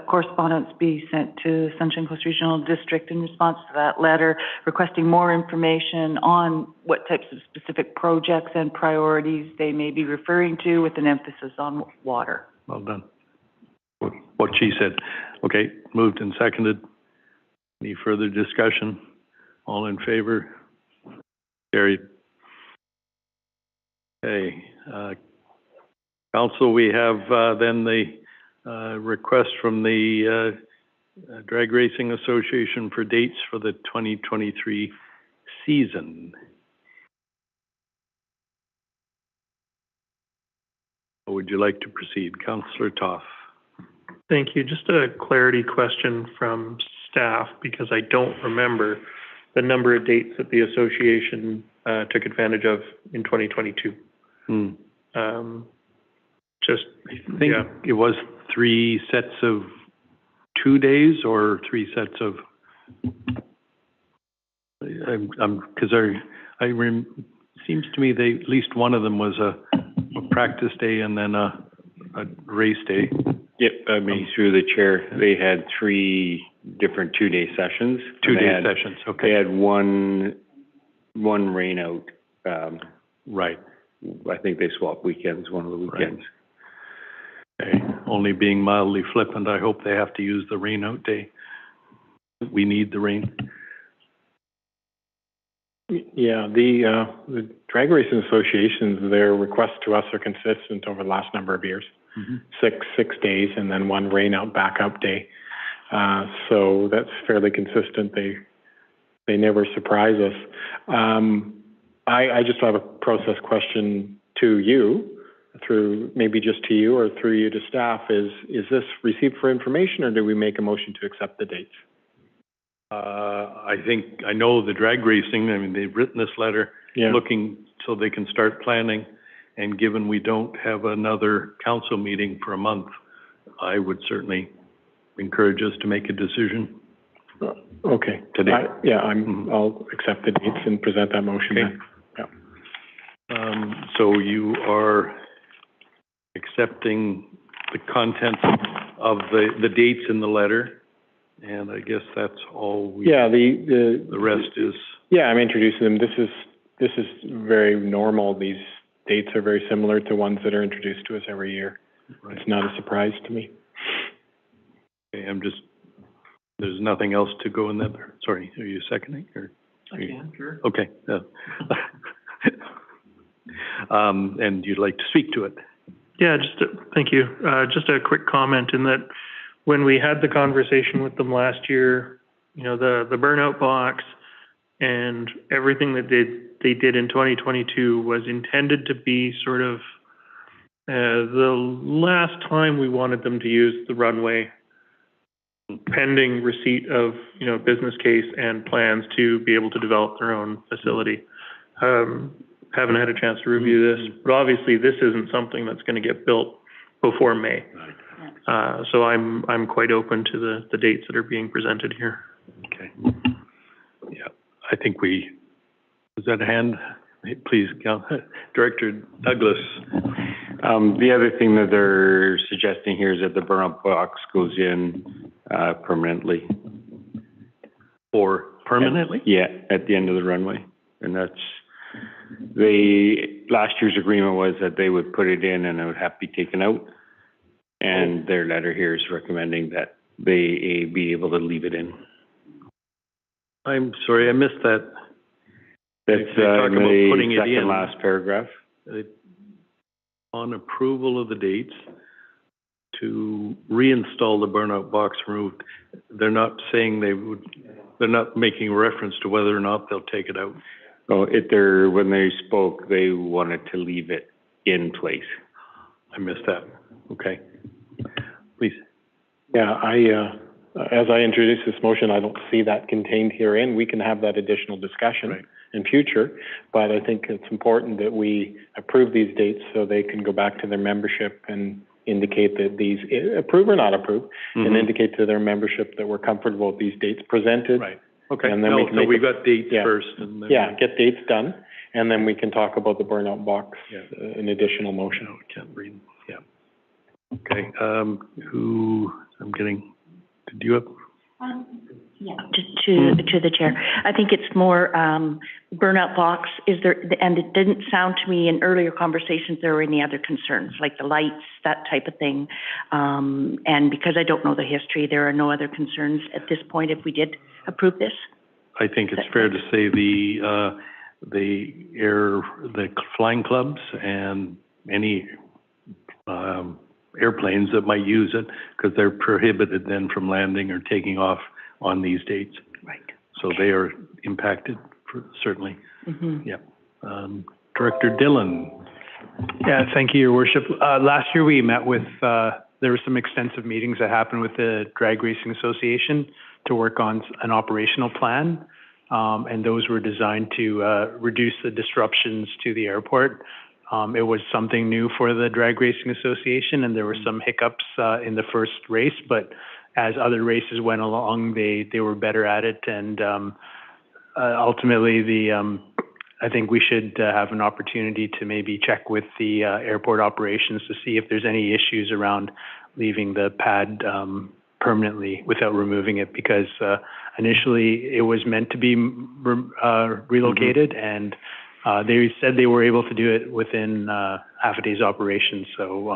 correspondence be sent to Sunshine Coast Regional District in response to that letter, requesting more information on what types of specific projects and priorities they may be referring to, with an emphasis on water. Well done. What she said. Okay, moved and seconded. Any further discussion? All in favor? Carried. Okay, Council, we have then the request from the Drag Racing Association for dates for the 2023 season. Would you like to proceed? Councillor Toff. Thank you. Just a clarity question from staff, because I don't remember the number of dates that the association took advantage of in 2022. I think it was 3 sets of 2 days or 3 sets of, seems to me at least one of them was a practice day and then a race day. Yep, I mean, through the chair, they had 3 different 2-day sessions. 2-day sessions, okay. They had one rain out. Right. I think they swapped weekends, one of the weekends. Right. Okay. Only being mildly flippant, I hope they have to use the rain out day. We need the rain. Yeah, the drag racing associations, their requests to us are consistent over the last number of years. 6 days and then 1 rain out backup day. So that's fairly consistent. They never surprise us. I just have a process question to you, maybe just to you or through you to staff. Is this received for information, or do we make a motion to accept the dates? I think, I know the drag racing, I mean, they've written this letter looking so they can start planning. And given we don't have another council meeting for a month, I would certainly encourage us to make a decision. Okay. Today. I'll accept the dates and present that motion then. So you are accepting the contents of the dates in the letter, and I guess that's all we... Yeah, the rest is... Yeah, I'm introducing them. This is very normal. These dates are very similar to ones that are introduced to us every year. Right. It's not a surprise to me. Okay, there's nothing else to go in that. Sorry, are you seconding or? Sure. Okay. And you'd like to speak to it? Yeah, thank you. Just a quick comment in that when we had the conversation with them last year, the burnout box and everything that they did in 2022 was intended to be sort of the last time we wanted them to use the runway, pending receipt of, business case and plans to be able to develop their own facility. Haven't had a chance to review this, but obviously this isn't something that's going to get built before May. So I'm quite open to the dates that are being presented here. Okay. Yeah, I think is that a hand? Please, Director Douglas. The other thing that they're suggesting here is that the burnout box goes in permanently. Or permanently? At the end of the runway. And that's, last year's agreement was that they would put it in and it would have to be taken out. And their letter here is recommending that they be able to leave it in. I'm sorry, I missed that. That's in the second last paragraph. On approval of the dates to reinstall the burnout box removed, they're not saying they're not making reference to whether or not they'll take it out. Oh, when they spoke, they wanted to leave it in place. I missed that. Okay. Please. Yeah, as I introduce this motion, I don't see that contained herein. We can have that additional discussion in future, but I think it's important that we approve these dates so they can go back to their membership and indicate that these, approve or not approve, and indicate to their membership that we're comfortable with these dates presented. Right. Okay. And then we've got dates first. And then get dates done, and then we can talk about the burnout box, an additional motion. I can't read. Yeah. Okay, did you have? Yeah, to the chair. I think it's more, burnout box, and it didn't sound to me in earlier conversations there were any other concerns, like the lights, that type of thing. And because I don't know the history, there are no other concerns at this point if we did approve this? I think it's fair to say the flying clubs and any, airplanes that might use it, because they're prohibited then from landing or taking off on these dates. Right. So they are impacted, certainly. Mm-hmm. Yeah. Director Dillon. Yeah, thank you, Your Worship. Last year we met with, there were some extensive meetings that happened with the Drag Racing Association to work on an operational plan. And those were designed to reduce the disruptions to the airport. It was something new for the Drag Racing Association, and there were some hiccups in the first race, but as other races went along, they were better at it. And ultimately, I think we should have an opportunity to maybe check with the airport operations to see if there's any issues around leaving the pad permanently without removing it, because initially it was meant to be relocated, and they said they were able to do it within half a day's operation. So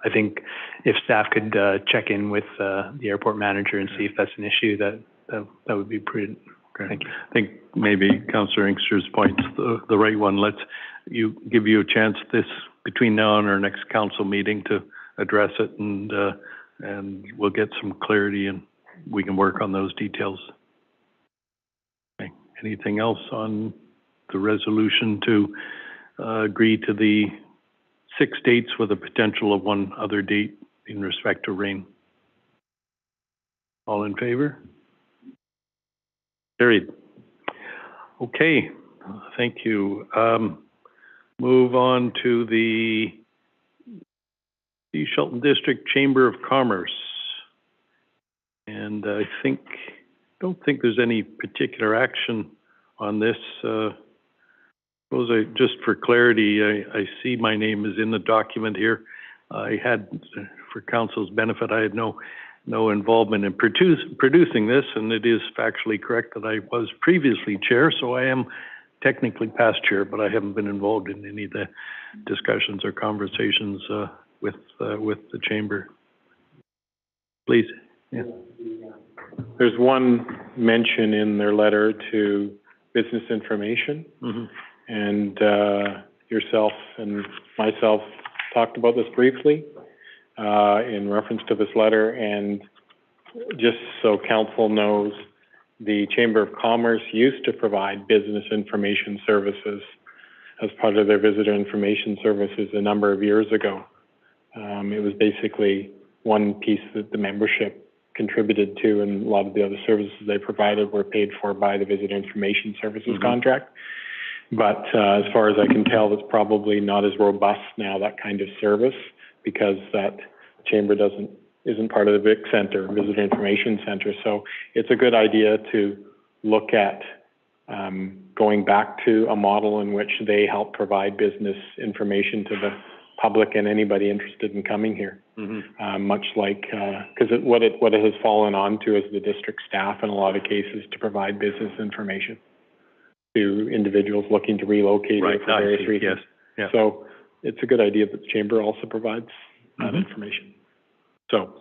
I think if staff could check in with the airport manager and see if that's an issue, that would be prudent. Okay. Thank you. I think maybe Councillor Inkster's point's the right one. Let's give you a chance between now and our next council meeting to address it, and we'll get some clarity and we can work on those details. Okay. Anything else on the resolution to agree to the 6 dates with a potential of one other date in respect to rain? All in favor? Carried. Okay, thank you. Move on to the East Shelton District Chamber of Commerce. And I don't think there's any particular action on this. Just for clarity, I see my name is in the document here. I had, for council's benefit, I had no involvement in producing this, and it is factually correct that I was previously chair, so I am technically past chair, but I haven't been involved in any of the discussions or conversations with the chamber. Please. Yeah. There's one mention in their letter to business information, and yourself and myself talked about this briefly in reference to this letter. And just so council knows, the Chamber of Commerce used to provide business information services as part of their visitor information services a number of years ago. It was basically one piece that the membership contributed to, and a lot of the other services they provided were paid for by the visitor information services contract. But as far as I can tell, it's probably not as robust now, that kind of service, because that chamber isn't part of the VIC Center, Visitor Information Center. So it's a good idea to look at going back to a model in which they help provide business information to the public and anybody interested in coming here. Much like, because what it has fallen on to is the district staff in a lot of cases to provide business information to individuals looking to relocate for various reasons. Yes. Yeah. So it's a good idea that the chamber also provides that information. So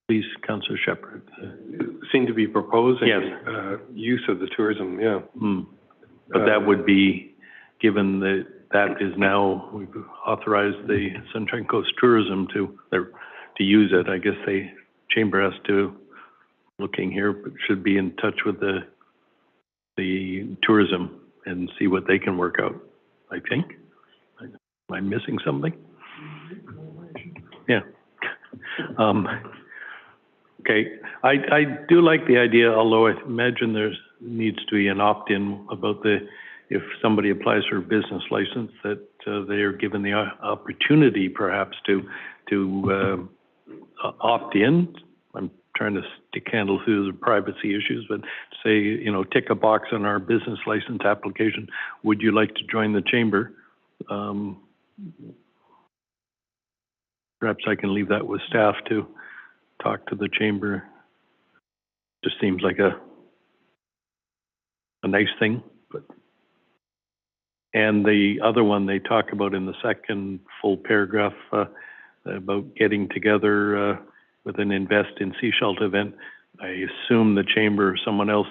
please, Councillor Shepherd. Seem to be proposing use of the tourism, But that would be, given that is now, we've authorized the Sunshine Coast Tourism to use it. I guess the chamber has to, looking here, but should be in touch with the tourism and see what they can work out, I think. Am I missing something? Yeah. Okay. I do like the idea, although I imagine there needs to be an opt-in about if somebody applies for a business license, that they are given the opportunity perhaps to opt in. I'm trying to stick handle through the privacy issues, but say, tick a box on our business license application. Would you like to join the chamber? perhaps I can leave that with staff to talk to the chamber. Just seems like a nice thing, but. And the other one they talk about in the second full paragraph, about getting together, with an Invest in Sechelt event. I assume the chamber or someone else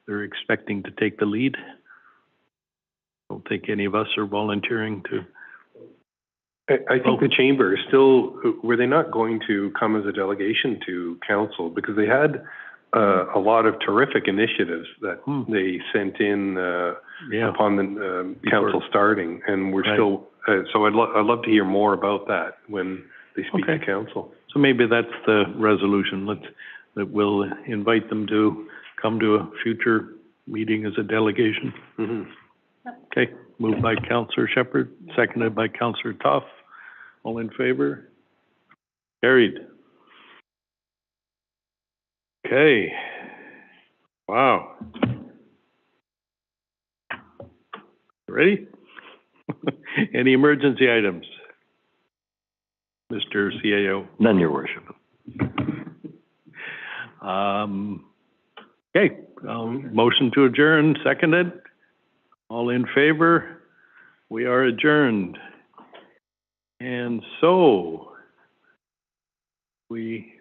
they're expecting to take the lead. I don't think any of us are volunteering to. I think the chamber is still, were they not going to come as a delegation to council? Because they had a lot of terrific initiatives that they sent in upon the council starting, and we're still, so I'd love to hear more about that when they speak to council. So maybe that's the resolution. That we'll invite them to come to a future meeting as a delegation. Okay, moved by Councillor Shepherd, seconded by Councillor Tough. All in favor? Carried. Okay. Wow. Ready? Any emergency items? Mr. CAO? None, Your Worship. Okay, motion to adjourn, seconded. All in favor? We are adjourned. And so, we